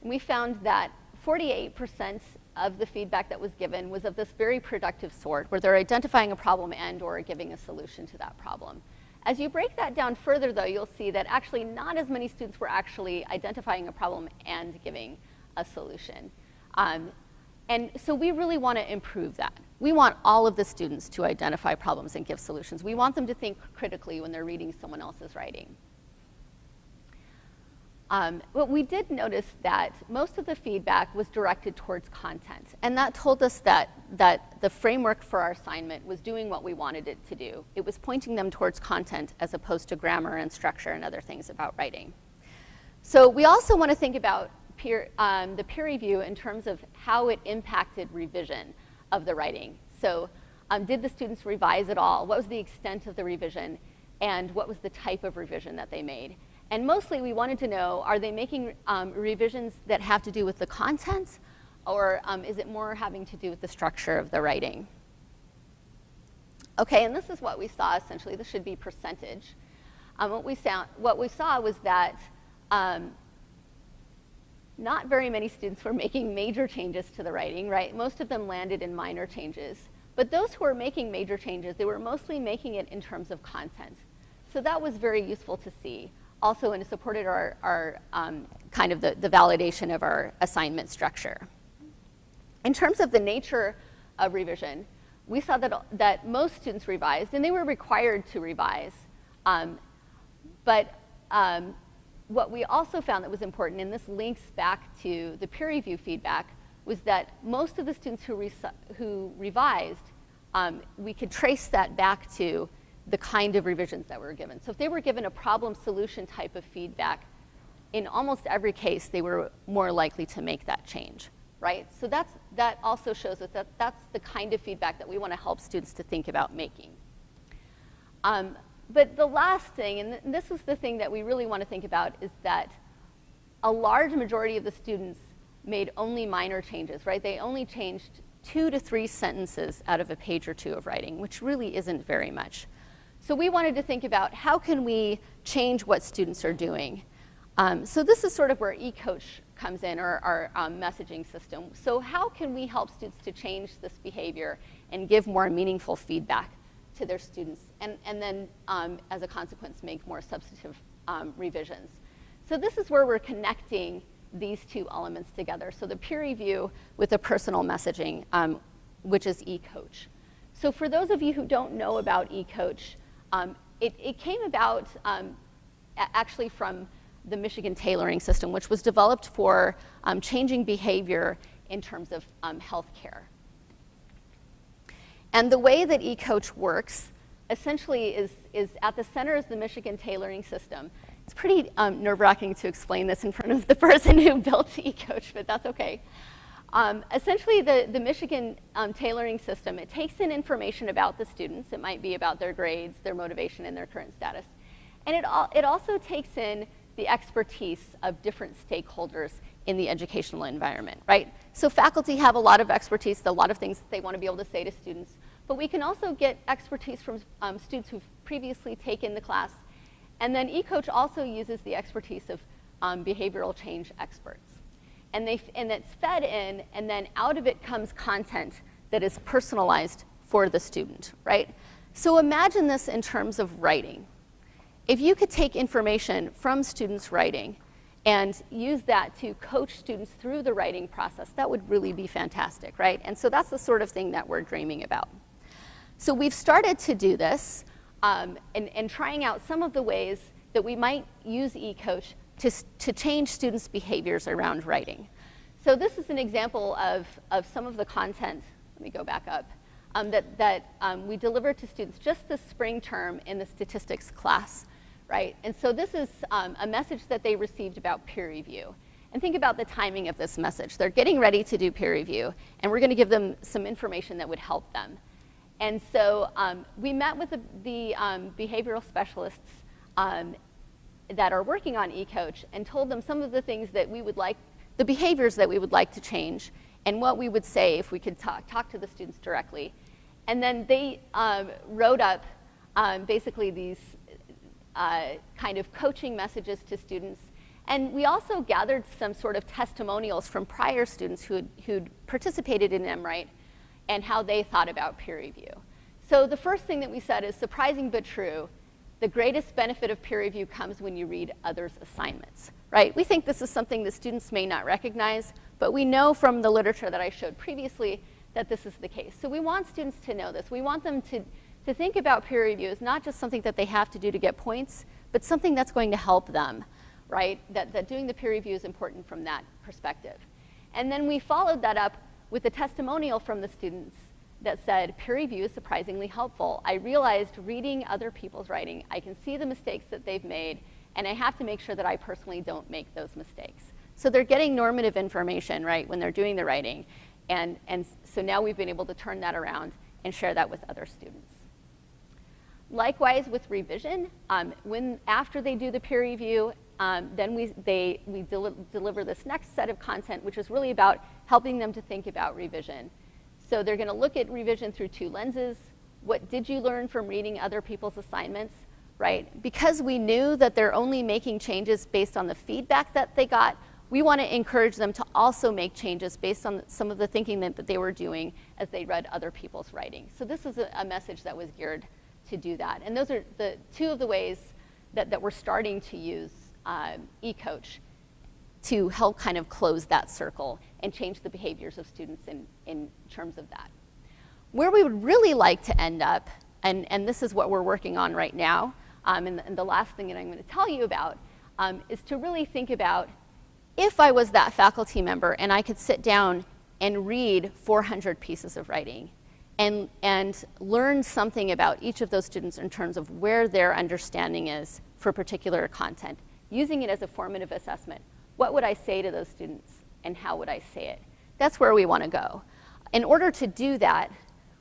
We found that 48% of the feedback that was given was of this very productive sort, where they're identifying a problem and or giving a solution to that problem. As you break that down further, though, you'll see that actually not as many students were actually identifying a problem and giving a solution. And so we really want to improve that. We want all of the students to identify problems and give solutions. We want them to think critically when they're reading someone else's writing. But we did notice that most of the feedback was directed towards content. And that told us that the framework for our assignment was doing what we wanted it to do. It was pointing them towards content as opposed to grammar and structure and other things about writing. So we also want to think about the peer review in terms of how it impacted revision of the writing. So did the students revise at all? What was the extent of the revision? And what was the type of revision that they made? And mostly we wanted to know, are they making revisions that have to do with the content, or is it more having to do with the structure of the writing? Okay, and this is what we saw essentially. This should be percentage. What we saw was that not very many students were making major changes to the writing, right? Most of them landed in minor changes. But those who were making major changes, they were mostly making it in terms of content. So that was very useful to see. Also, and it supported our kind of the validation of our assignment structure. In terms of the nature of revision, we saw that most students revised, and they were required to revise. But what we also found that was important, and this links back to the peer review feedback, was that most of the students who revised, we could trace that back to the kind of revisions that were given. So if they were given a problem solution type of feedback, in almost every case, they were more likely to make that change, right? So that also shows us that that's the kind of feedback that we want to help students to think about making. But the last thing, and this is the thing that we really want to think about, is that a large majority of the students made only minor changes, right? They only changed 2 to 3 sentences out of a page or 2 of writing, which really isn't very much. So we wanted to think about how can we change what students are doing. So this is sort of where Ecoach comes in, or our messaging system. So how can we help students to change this behavior and give more meaningful feedback to their students, and then as a consequence make more substantive revisions. So this is where we're connecting these two elements together. So the peer review with the personal messaging, which is Ecoach. So for those of you who don't know about Ecoach, it came about actually from the Michigan tailoring system, which was developed for changing behavior in terms of healthcare. And the way that Ecoach works essentially is at the center is the Michigan tailoring system. It's pretty nerve-wracking to explain this in front of the person who built Ecoach, but that's okay. Essentially, the Michigan tailoring system, it takes in information about the students. It might be about their grades, their motivation, and their current status. And it also takes in the expertise of different stakeholders in the educational environment, right? So faculty have a lot of expertise, a lot of things that they want to be able to say to students. But we can also get expertise from students who've previously taken the class. And then Ecoach also uses the expertise of behavioral change experts. And it's fed in, and then out of it comes content that is personalized for the student, right? So imagine this in terms of writing. If you could take information from students' writing and use that to coach students through the writing process, that would really be fantastic, right? And so that's the sort of thing that we're dreaming about. So we've started to do this and trying out some of the ways that we might use Ecoach to change students' behaviors around writing. So this is an example of some of the content, let me go back up, that we delivered to students just this spring term in the statistics class, right? And so this is a message that they received about peer review. And think about the timing of this message. They're getting ready to do peer review, and we're going to give them some information that would help them. And so we met with the behavioral specialists that are working on Ecoach and told them some of the things that we would like, the behaviors that we would like to change, and what we would say if we could talk to the students directly. And then they wrote up basically these kind of coaching messages to students. And we also gathered some sort of testimonials from prior students who'd participated in MRITE and how they thought about peer review. So the first thing that we said is, surprising but true, the greatest benefit of peer review comes when you read others' assignments, right? We think this is something that students may not recognize, but we know from the literature that I showed previously that this is the case. So we want students to know this. We want them to think about peer review as not just something that they have to do to get points, but something that's going to help them, right? That doing the peer review is important from that perspective. And then we followed that up with a testimonial from the students that said, peer review is surprisingly helpful. I realized reading other people's writing, I can see the mistakes that they've made, and I have to make sure that I personally don't make those mistakes. So they're getting normative information, right, when they're doing the writing. And so now we've been able to turn that around and share that with other students. Likewise with revision, after they do the peer review, then we deliver this next set of content, which is really about helping them to think about revision. So they're going to look at revision through two lenses. What did you learn from reading other people's assignments, right? Because we knew that they're only making changes based on the feedback that they got, we want to encourage them to also make changes based on some of the thinking that they were doing as they read other people's writing. So this is a message that was geared to do that. And those are the two of the ways that we're starting to use Ecoach to help kind of close that circle and change the behaviors of students in terms of that. Where we would really like to end up, and this is what we're working on right now, and the last thing that I'm going to tell you about, is to really think about, if I was that faculty member and I could sit down and read 400 pieces of writing and learn something about each of those students in terms of where their understanding is for particular content, using it as a formative assessment, what would I say to those students and how would I say it? That's where we want to go. In order to do that,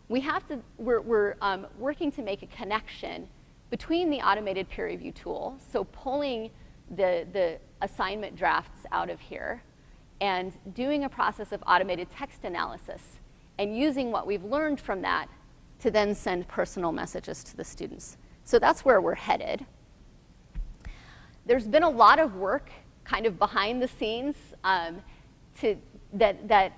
we're working to make a connection between the automated peer review tool, so pulling the assignment drafts out of here and doing a process of automated text analysis and using what we've learned from that to then send personal messages to the students. So that's where we're headed. There's been a lot of work kind of behind the scenes that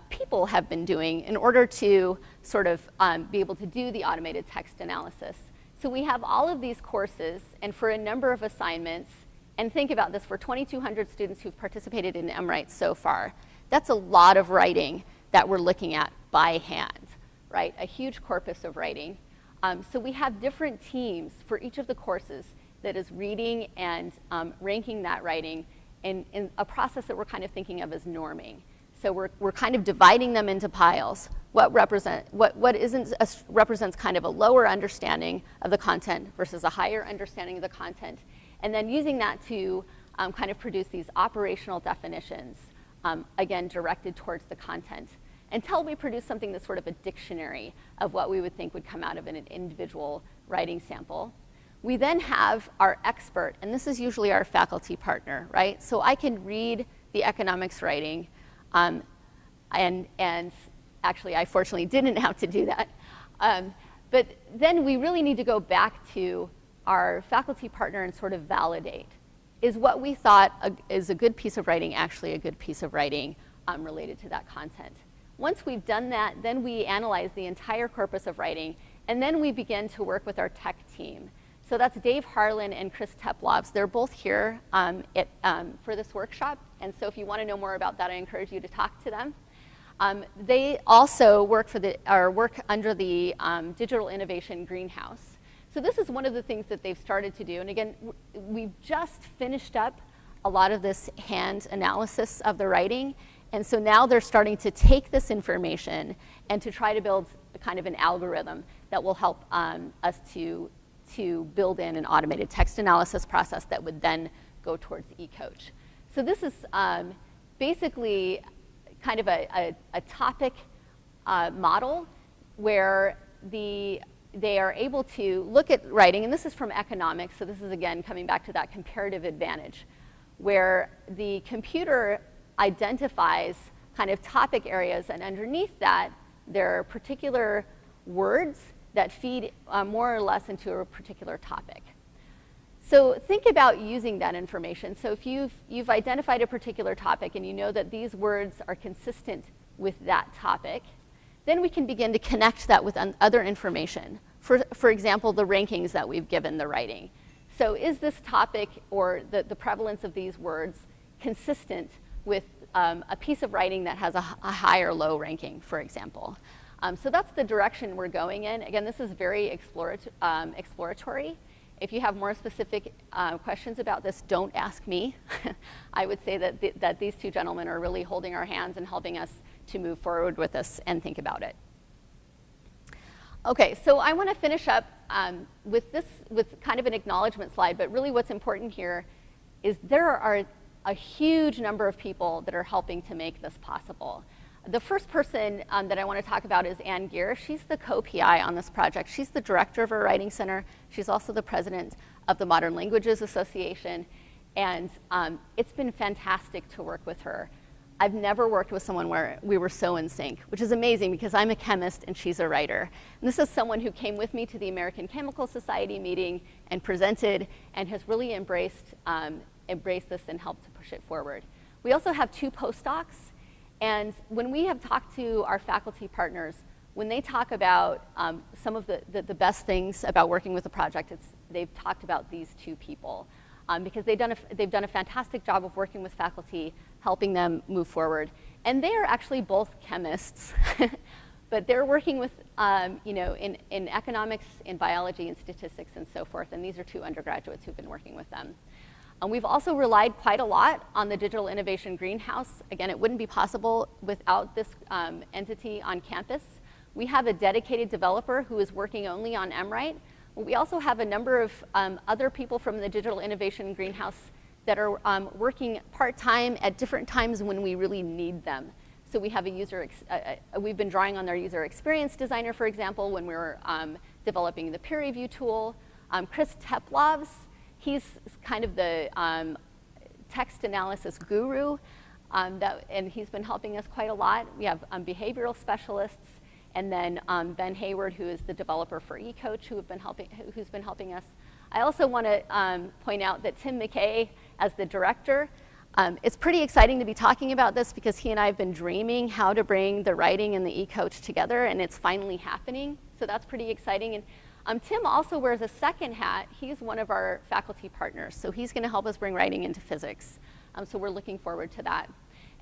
people have been doing in order to sort of be able to do the automated text analysis. So we have all of these courses, and for a number of assignments, and think about this, for 2,200 students who've participated in MRITE so far, that's a lot of writing that we're looking at by hand, right? A huge corpus of writing. So we have different teams for each of the courses that is reading and ranking that writing in a process that we're kind of thinking of as norming. So we're kind of dividing them into piles. What represents kind of a lower understanding of the content versus a higher understanding of the content, and then using that to kind of produce these operational definitions, again, directed towards the content, until we produce something that's sort of a dictionary of what we would think would come out of an individual writing sample. We then have our expert, and this is usually our faculty partner, right? So I can read the economics writing, and actually I fortunately didn't have to do that. But then we really need to go back to our faculty partner and sort of validate, is what we thought is a good piece of writing actually a good piece of writing related to that content? Once we've done that, then we analyze the entire corpus of writing, and then we begin to work with our tech team. So that's Dave Harlan and Chris Teplovs. They're both here for this workshop, and so if you want to know more about that, I encourage you to talk to them. They also work under the Digital Innovation Greenhouse. So this is one of the things that they've started to do, and again, we've just finished up a lot of this hand analysis of the writing, And so now they're starting to take this information and to try to build a kind of an algorithm that will help us to build in an automated text analysis process that would then go towards Ecoach. So this is basically kind of a topic model where they are able to look at writing, and this is from economics, so this is again coming back to that comparative advantage, where the computer identifies kind of topic areas, and underneath that there are particular words that feed more or less into a particular topic. So think about using that information. So if you've identified a particular topic and you know that these words are consistent with that topic, then we can begin to connect that with other information. For example, the rankings that we've given the writing. So is this topic or the prevalence of these words consistent with a piece of writing that has a high or low ranking, for example? So that's the direction we're going in. Again, this is very exploratory. If you have more specific questions about this, don't ask me. I would say that these two gentlemen are really holding our hands and helping us to move forward with this and think about it. Okay, so I want to finish up with kind of an acknowledgement slide, but really what's important here is there are a huge number of people that are helping to make this possible. The first person that I want to talk about is Ann Geer. She's the co-PI on this project. She's the director of our writing center. She's also the president of the Modern Languages Association. And it's been fantastic to work with her. I've never worked with someone where we were so in sync, which is amazing because I'm a chemist and she's a writer. And this is someone who came with me to the American Chemical Society meeting and presented and has really embraced this and helped to push it forward. We also have 2 postdocs. And when we have talked to our faculty partners, when they talk about some of the best things about working with the project, they've talked about these 2 people because they've done a fantastic job of working with faculty, helping them move forward. And they are actually both chemists, but they're working with, in economics, in biology, and statistics, and so forth. And these are 2 undergraduates who've been working with them. We've also relied quite a lot on the Digital Innovation Greenhouse. Again, it wouldn't be possible without this entity on campus. We have a dedicated developer who is working only on MWrite. We also have a number of other people from the Digital Innovation Greenhouse that are working part-time at different times when we really need them. So we have we've been drawing on their user experience designer, for example, when we were developing the peer review tool. Chris Teplovs, he's kind of the text analysis guru, and he's been helping us quite a lot. We have behavioral specialists, and then Ben Hayward, who is the developer for Ecoach, who's been helping us. I also want to point out that Tim McKay, as the director, it's pretty exciting to be talking about this because he and I have been dreaming how to bring the writing and the Ecoach together, and it's finally happening. So that's pretty exciting. And Tim also wears a second hat. He's one of our faculty partners, so he's going to help us bring writing into physics. So we're looking forward to that.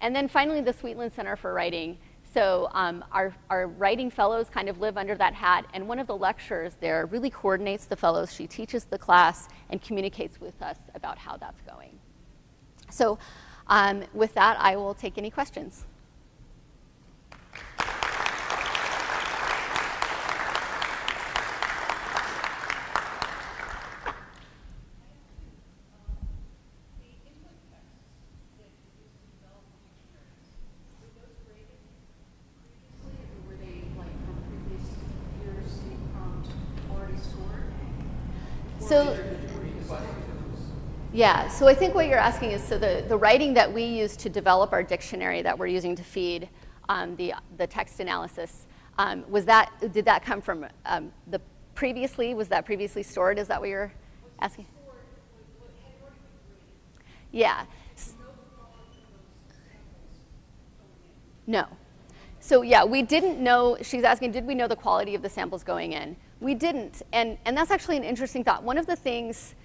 And then finally, the Sweetland Center for Writing. So our writing fellows kind of live under that hat, and one of the lecturers there really coordinates the fellows. She teaches the class and communicates with us about how that's going. So with that, I will take any questions. Yeah, so I think what you're asking is, so the writing that we use to develop our dictionary that we're using to feed the text analysis, did that come from was that previously stored? Is that what you're asking? Yeah. No. So yeah, we didn't know, she's asking, did we know the quality of the samples going in? We didn't, and that's actually an interesting thought. One of the things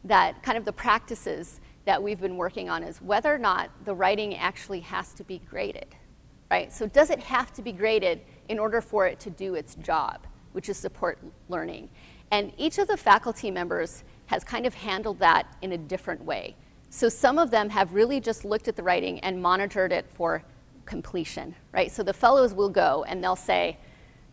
that kind of the practices that we've been working on is whether or not the writing actually has to be graded, right? So does it have to be graded in order for it to do its job, which is support learning? And each of the faculty members has kind of handled that in a different way. So some of them have really just looked at the writing and monitored it for completion, right? So the fellows will go and they'll say,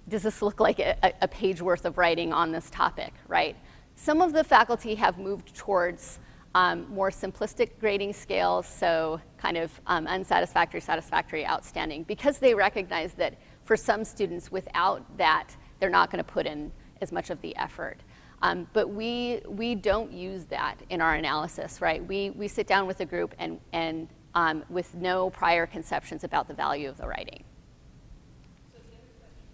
does this look like a page worth of writing on this topic, right? Some of the faculty have moved towards more simplistic grading scales, so kind of unsatisfactory, satisfactory, outstanding, because they recognize that for some students, without that, they're not going to put in as much of the effort. But we don't use that in our analysis, right? We sit down with a group and with no prior conceptions about the value of the writing. So the other question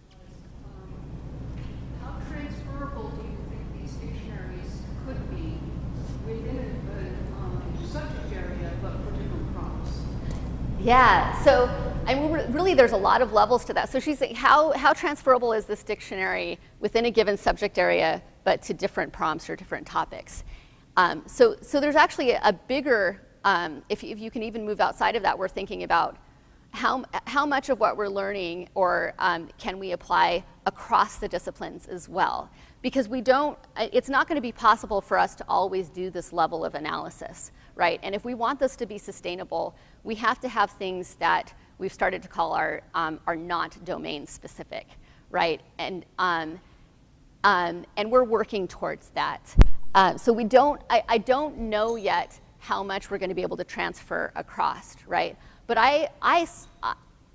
was, how transferable do you think these dictionaries could be within a subject area, but for different prompts? Yeah, so I mean, really there's a lot of levels to that. So she's saying, how transferable is this dictionary within a given subject area, but to different prompts or different topics? So there's actually a bigger, if you can even move outside of that, we're thinking about how much of what we're learning or can we apply across the disciplines as well? Because it's not going to be possible for us to always do this level of analysis, right? And if we want this to be sustainable, we have to have things that we've started to call are not domain specific, right? And we're working towards that. So I don't know yet how much we're going to be able to transfer across, right? But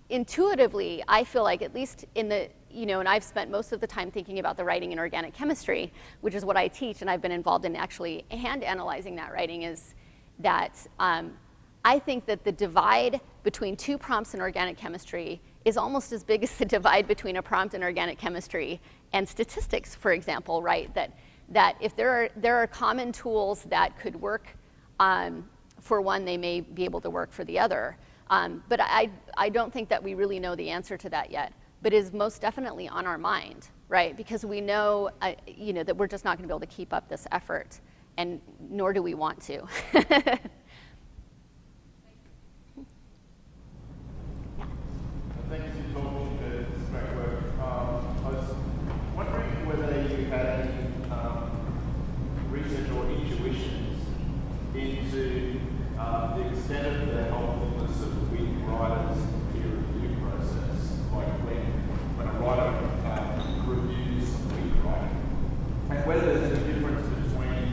intuitively, I feel like at least in the, and I've spent most of the time thinking about the writing in organic chemistry, which is what I teach, and I've been involved in actually hand analyzing that writing, is that I think that the divide between two prompts in organic chemistry is almost as big as the divide between a prompt in organic chemistry and statistics, for example, right? That if there are common tools that could work for one, they may be able to work for the other. But I don't think that we really know the answer to that yet, but it is most definitely on our mind, right? Because we know, that we're just not going to be able to keep up this effort, and nor do we want to. Thanks for talking to this great work. I was wondering whether you had any research or intuitions into the extent of the helpfulness of weak writers' peer review process, like when a writer reviews weak writing, and whether there's a difference between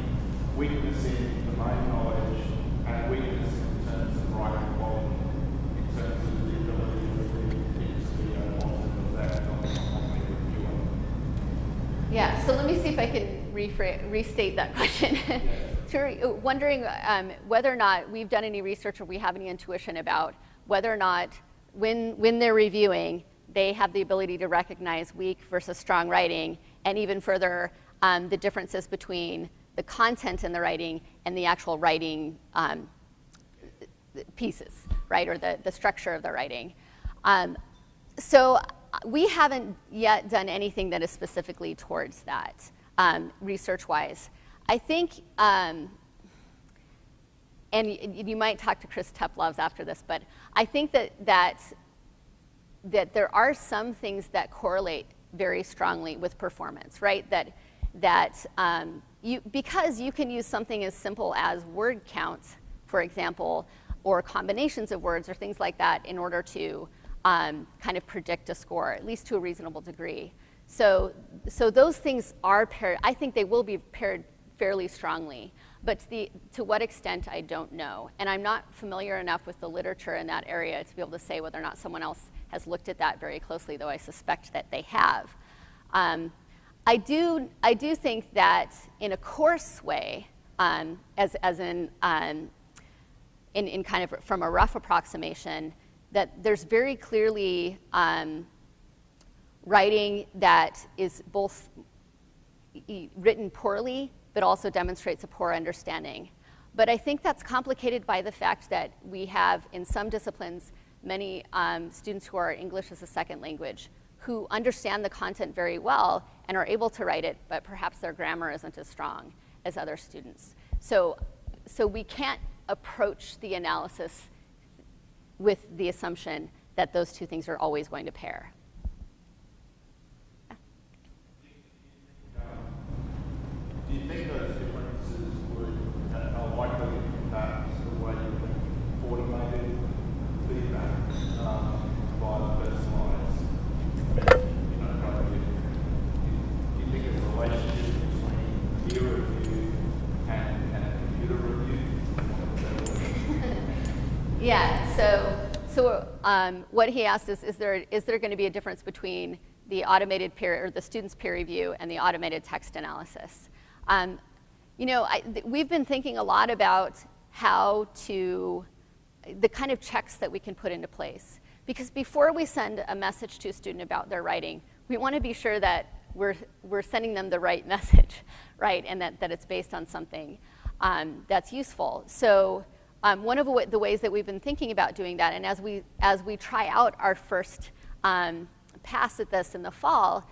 weakness in domain knowledge and weakness in terms of writing quality, in terms of the ability to read things to be a positive effect on the reviewer. Yeah, so let me see if I can restate that question. Sure, wondering whether or not we've done any research or we have any intuition about whether or not when they're reviewing, they have the ability to recognize weak versus strong writing, and even further, the differences between the content in the writing and the actual writing pieces, right, or the structure of the writing. So we haven't yet done anything that is specifically towards that, research-wise. I think, and you might talk to Chris Teplovs after this, but I think that there are some things that correlate very strongly with performance, right? Because you can use something as simple as word count, for example, or combinations of words or things like that in order to kind of predict a score, at least to a reasonable degree. So those things are paired. I think they will be paired fairly strongly, but to what extent, I don't know. And I'm not familiar enough with the literature in that area to be able to say whether or not someone else has looked at that very closely, though I suspect that they have. I do think that in a coarse way, as in kind of from a rough approximation, that there's very clearly writing that is both written poorly, but also demonstrates a poor understanding. But I think that's complicated by the fact that we have, in some disciplines, many students who are English as a second language who understand the content very well and are able to write it, but perhaps their grammar isn't as strong as other students. So we can't approach the analysis with the assumption that those two things are always going to pair. Do you think those differences are likely to impact Yeah, so what he asked is there going to be a difference between the automated peer, or the student's peer review, and the automated text analysis? You know, we've been thinking a lot about how to, the kind of checks that we can put into place. Because before we send a message to a student about their writing, we want to be sure that we're sending them the right message, right? And that it's based on something that's useful. So one of the ways that we've been thinking about doing that, and as we try out our first pass at this in the fall,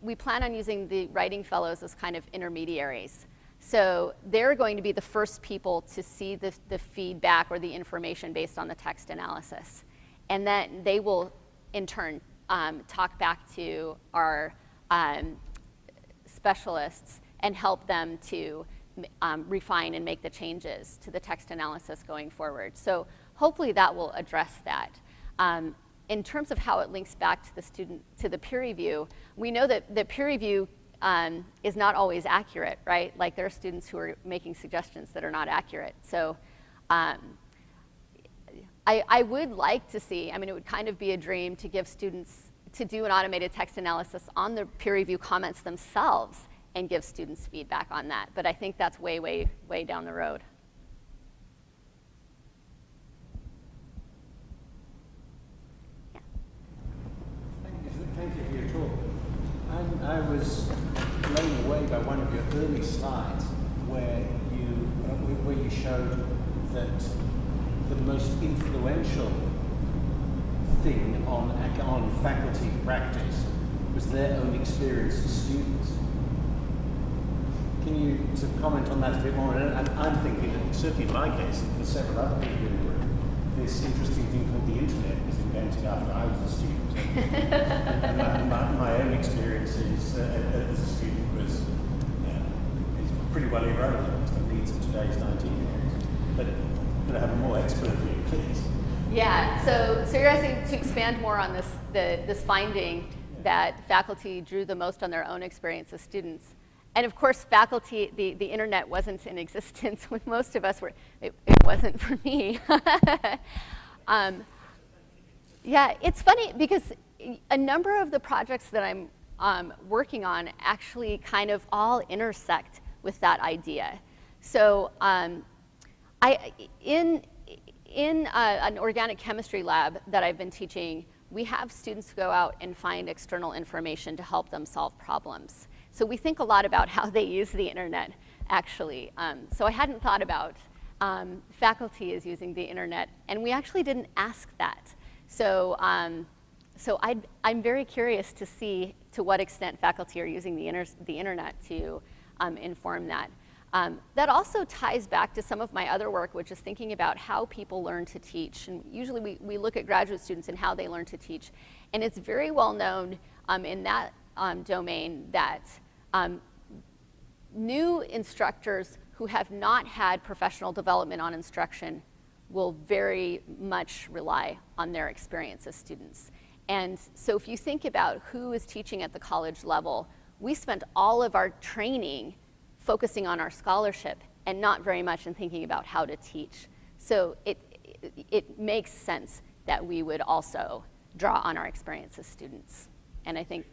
we plan on using the writing fellows as kind of intermediaries. So they're going to be the first people to see the feedback or the information based on the text analysis. And then they will, in turn, talk back to our specialists and help them to refine and make the changes to the text analysis going forward. So hopefully that will address that. In terms of how it links back to the peer review, we know that the peer review is not always accurate, right? Like there are students who are making suggestions that are not accurate. So I would like to see, I mean, it would kind of be a dream to give students, to do an automated text analysis on the peer review comments themselves and give students feedback on that. But I think that's way, way, way down the road. Thank you for your talk. I was blown away by one of your early slides where you showed that the most influential thing on faculty practice was their own experience as students. Can you sort of comment on that a bit more? And I'm thinking that certainly in my case, and for several other people in the room, this interesting thing called the internet was invented after I was a student. And my own experiences as a student was is pretty well irrelevant to the needs of today's 19-year-olds. But could I have a more expert view, please? Yeah, so you're asking to expand more on this finding that faculty drew the most on their own experience as students. And of course, faculty, the internet wasn't in existence when most of us were, it wasn't for me. Yeah, it's funny because a number of the projects that I'm working on actually kind of all intersect with that idea. So in an organic chemistry lab that I've been teaching, we have students go out and find external information to help them solve problems. So we think a lot about how they use the internet, actually. So I hadn't thought about faculty as using the internet, and we actually didn't ask that. So, I'm very curious to see to what extent faculty are using the internet to inform that. That also ties back to some of my other work, which is thinking about how people learn to teach. And usually we look at graduate students and how they learn to teach. And it's very well known in that domain that new instructors who have not had professional development on instruction will very much rely on their experience as students. And so if you think about who is teaching at the college level, we spent all of our training focusing on our scholarship and not very much in thinking about how to teach. So it makes sense that we would also draw on our experience as students. And I think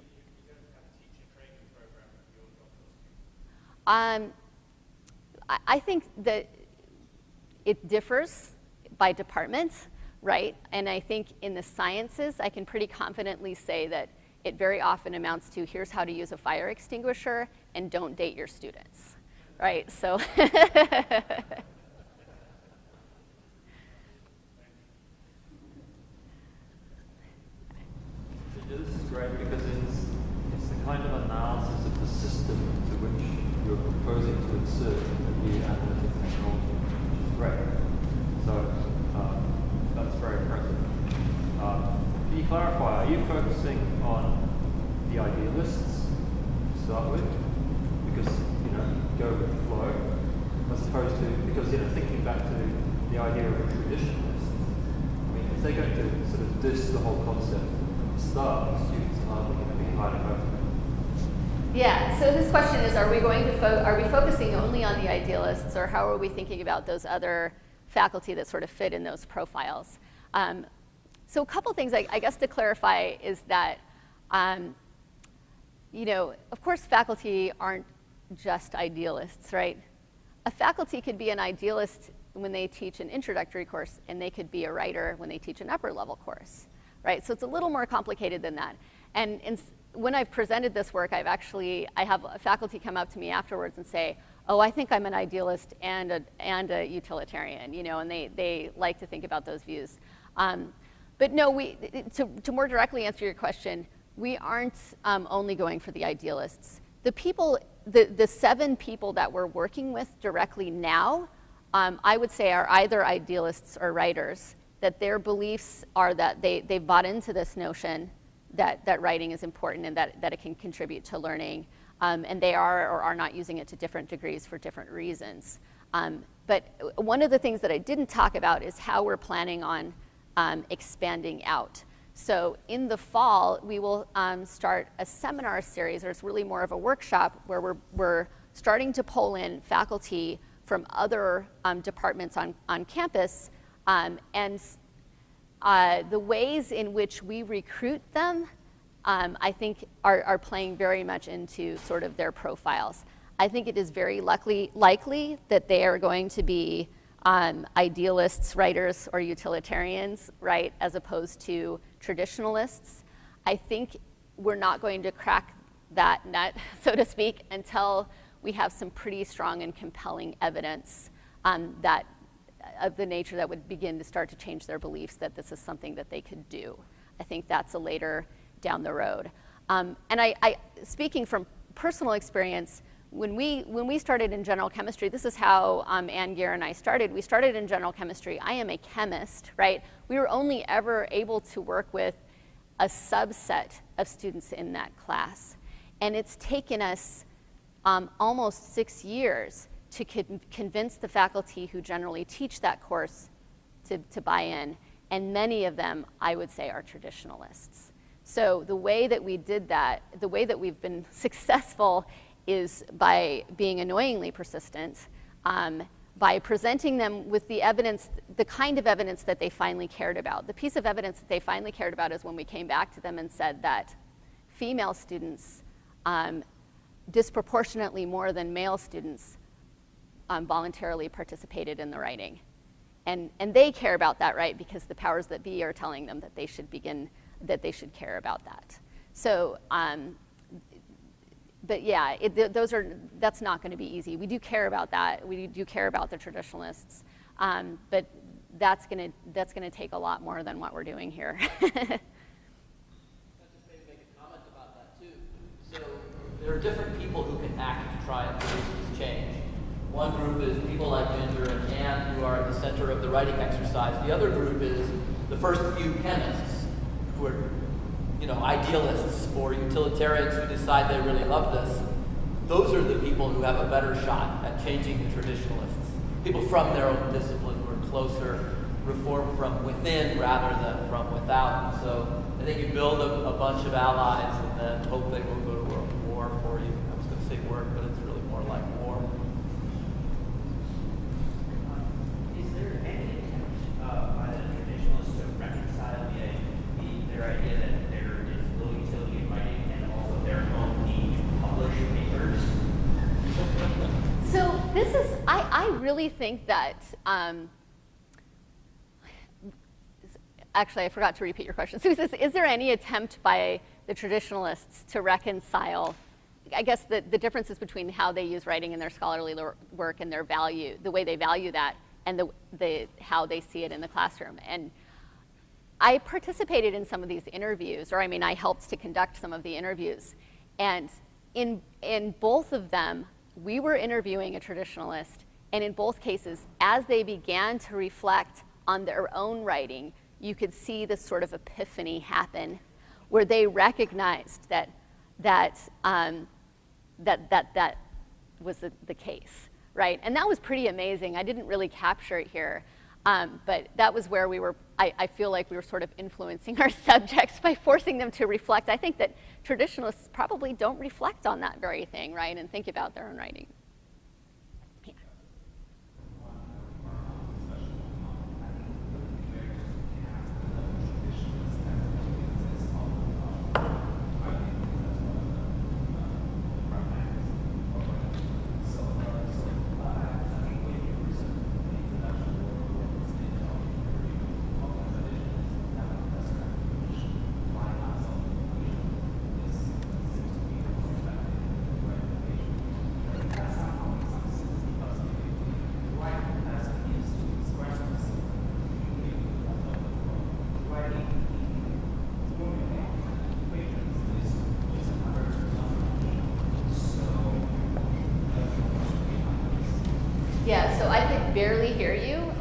I think that it differs by department, right? And I think in the sciences, I can pretty confidently say that it very often amounts to here's how to use a fire extinguisher and don't date your students, right? So. This is great because it's the kind of analysis of the system to which you're proposing to insert the analytic technology, which is great. So that's very impressive. Can you clarify, are you focusing on the idealists to start with? Because, go with the flow, as opposed to, because, thinking back to the idea of a traditionalist, I mean, if they're going to sort of diss the whole concept from the start, the students are hardly going to be highly motivated. Yeah, so his question is, are we focusing only on the idealists, or how are we thinking about those other faculty that sort of fit in those profiles. So a couple things I guess to clarify is that, you know, of course faculty aren't just idealists, right? A faculty could be an idealist when they teach an introductory course, and they could be a writer when they teach an upper level course, right? So it's a little more complicated than that. And when I've presented this work, I have a faculty come up to me afterwards and say, oh, I think I'm an idealist and a utilitarian, you know, and they like to think about those views. But no, to more directly answer your question, we aren't only going for the idealists. The people, the 7 people that we're working with directly now, I would say are either idealists or writers, that their beliefs are that they've bought into this notion that writing is important and that it can contribute to learning, and they are or are not using it to different degrees for different reasons. But one of the things that I didn't talk about is how we're planning on expanding out. So in the fall, we will start a seminar series, or it's really more of a workshop, where we're starting to pull in faculty from other departments on campus, and the ways in which we recruit them, I think are playing very much into sort of their profiles. I think it is very likely that they are going to be idealists, writers, or utilitarians, right, as opposed to traditionalists. I think we're not going to crack that nut, so to speak, until we have some pretty strong and compelling evidence that of the nature that would begin to start to change their beliefs that this is something that they could do. I think that's a later down the road. And I speaking from personal experience, when we started in general chemistry, this is how Ann Gear and I started. We started in general chemistry. I am a chemist, right? We were only ever able to work with a subset of students in that class. And it's taken us almost 6 years to convince the faculty who generally teach that course to buy in. And many of them, I would say, are traditionalists. So the way that we did that, the way that we've been successful is by being annoyingly persistent, by presenting them with the evidence, the kind of evidence that they finally cared about. The piece of evidence that they finally cared about is when we came back to them and said that female students disproportionately more than male students voluntarily participated in the writing. And they care about that, right? Because the powers that be are telling them that they should care about that. So, but yeah, that's not going to be easy. We do care about that. We do care about the traditionalists, but that's going to take a lot more than what we're doing here. I just maybe make a comment about that too. So there are different people who can act to try and produce this change. One group is people like Ginger and Ann, who are at the center of the writing exercise. The other group is the first few chemists who are, you know, idealists or utilitarians who decide they really love this. Those are the people who have a better shot at changing the traditionalists. People from their own discipline who are closer, reformed from within rather than from without. So I think you build a bunch of allies and then hope they will go to war for you. I was going to say work, but it's really more like war. Is there any attempt by the traditionalists to reconcile their idea that there is little utility in writing and also their own need to publish papers? So this is, I really think that, actually I forgot to repeat your question. So is there any attempt by the traditionalists to reconcile, I guess the differences between how they use writing in their scholarly work and their value, the way they value that, and how they see it in the classroom? And I participated in some of these interviews, or I mean, I helped to conduct some of the interviews. And in both of them, we were interviewing a traditionalist, and in both cases, as they began to reflect on their own writing, you could see this sort of epiphany happen, where they recognized that was the case, right? And that was pretty amazing. I didn't really capture it here, but that was where we were. I feel like we were sort of influencing our subjects by forcing them to reflect. I think that traditionalists probably don't reflect on that very thing, right, and think about their own writing. Yeah.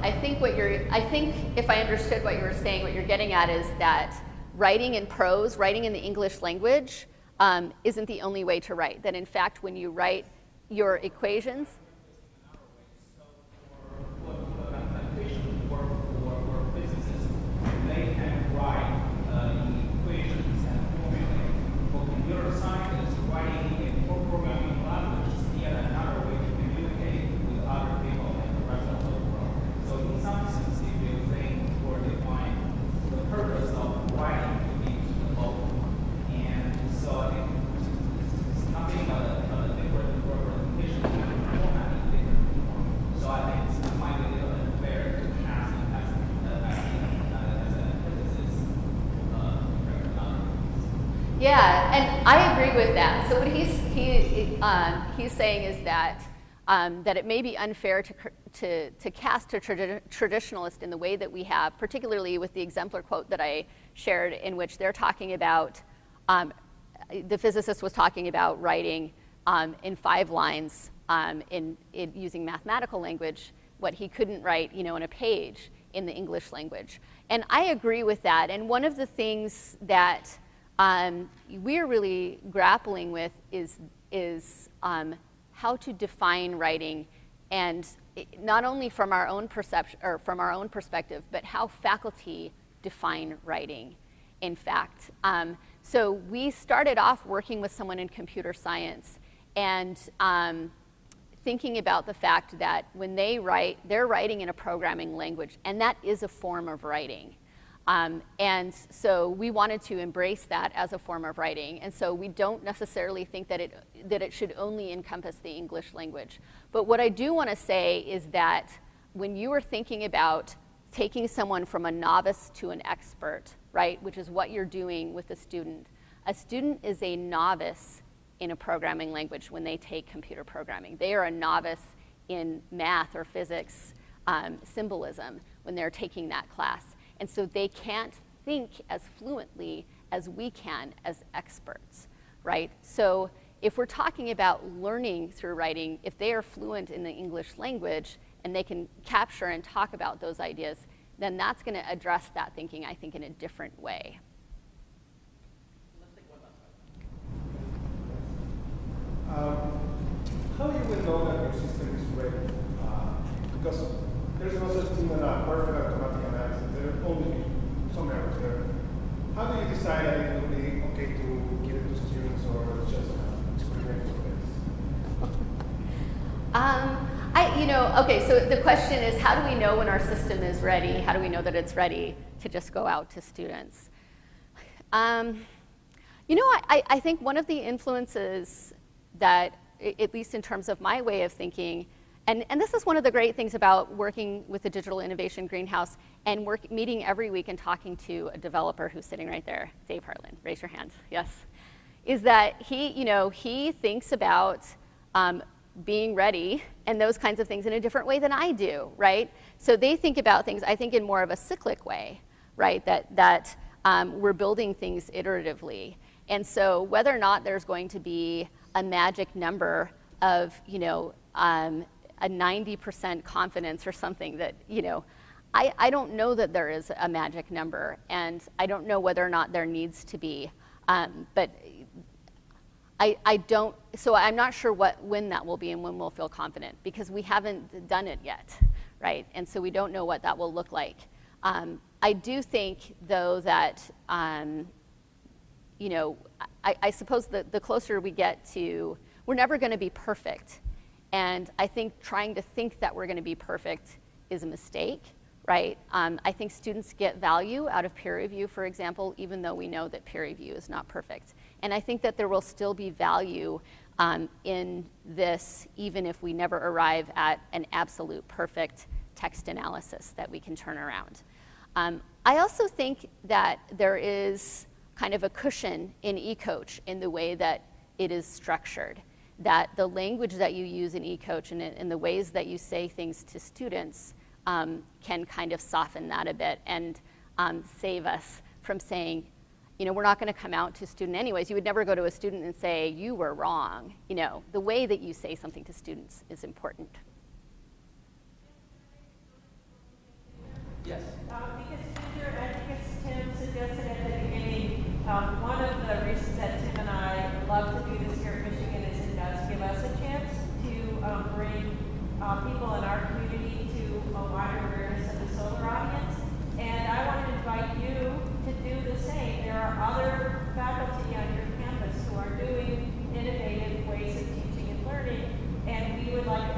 I think if I understood what you were saying, what you're getting at is that writing in prose, writing in the English language, isn't the only way to write. That in fact, when you write your equations, they can write equations and formulae. For computer scientists, writing in programming language is yet another way to communicate with other people and the rest of the world. So in some sense, if you think or define the purpose of writing to be global, and so I think it's nothing but a different representation and format is different. So I think it might be a little unfair to ask yeah, and I agree with that. So what he's saying is that that it may be unfair to cast a traditionalist in the way that we have, particularly with the exemplar quote that I shared, in which they're talking about the physicist was talking about writing in 5 lines in using mathematical language what he couldn't write, in a page in the English language, and I agree with that. And one of the things that we're really grappling with is how to define writing, and not only from our own perception or from our own perspective, but how faculty define writing. In fact, so we started off working with someone in computer science, and thinking about the fact that when they write, they're writing in a programming language, and that is a form of writing. And so we wanted to embrace that as a form of writing. And so we don't necessarily think that it should only encompass the English language. But what I do want to say is that when you are thinking about taking someone from a novice to an expert, right, which is what you're doing with a student is a novice in a programming language when they take computer programming. They are a novice in math or physics symbolism when they're taking that class. And so they can't think as fluently as we can as experts, right? So if we're talking about learning through writing, if they are fluent in the English language and they can capture and talk about those ideas, then that's going to address that thinking, I think, in a different way. How you will know that your system is ready? Because there's no such thing as a perfect automatic analysis. There will only be some errors there. How do you decide that it will be okay to give it to students or just experimental phase? Okay, so the question is, how do we know when our system is ready? How do we know that it's ready to just go out to students? I think one of the influences that, at least in terms of my way of thinking, and this is one of the great things about working with the Digital Innovation Greenhouse and meeting every week and talking to a developer who's sitting right there, Dave Hartland, raise your hand, yes, is that he thinks about being ready and those kinds of things in a different way than I do, right? So they think about things, I think, in more of a cyclic way, right? That we're building things iteratively. And so whether or not there's going to be a magic number of, a 90% confidence or something that, I don't know that there is a magic number, and I don't know whether or not there needs to be. But so I'm not sure when that will be and when we'll feel confident, because we haven't done it yet, right? And so we don't know what that will look like. I do think, though, that, I suppose the closer we get to, we're never going to be perfect. And I think trying to think that we're going to be perfect is a mistake, right? I think students get value out of peer review, for example, even though we know that peer review is not perfect. And I think that there will still be value in this, even if we never arrive at an absolute perfect text analysis that we can turn around. I also think that there is kind of a cushion in Ecoach in the way that it is structured, that the language that you use in Ecoach and the ways that you say things to students can kind of soften that a bit and save us from saying, we're not going to come out to a student anyways. You would never go to a student and say, you were wrong. The way that you say something to students is important. Yes. Because Ginger, I think it's Tim suggested at the beginning, one of the reasons that Tim and I love to do this here at Michigan is it does give us a chance to bring people in our community to a wider awareness of the solar audience. And I want to invite you to do the same. There are other faculty on your campus who are doing innovative ways of teaching and learning, and we would like to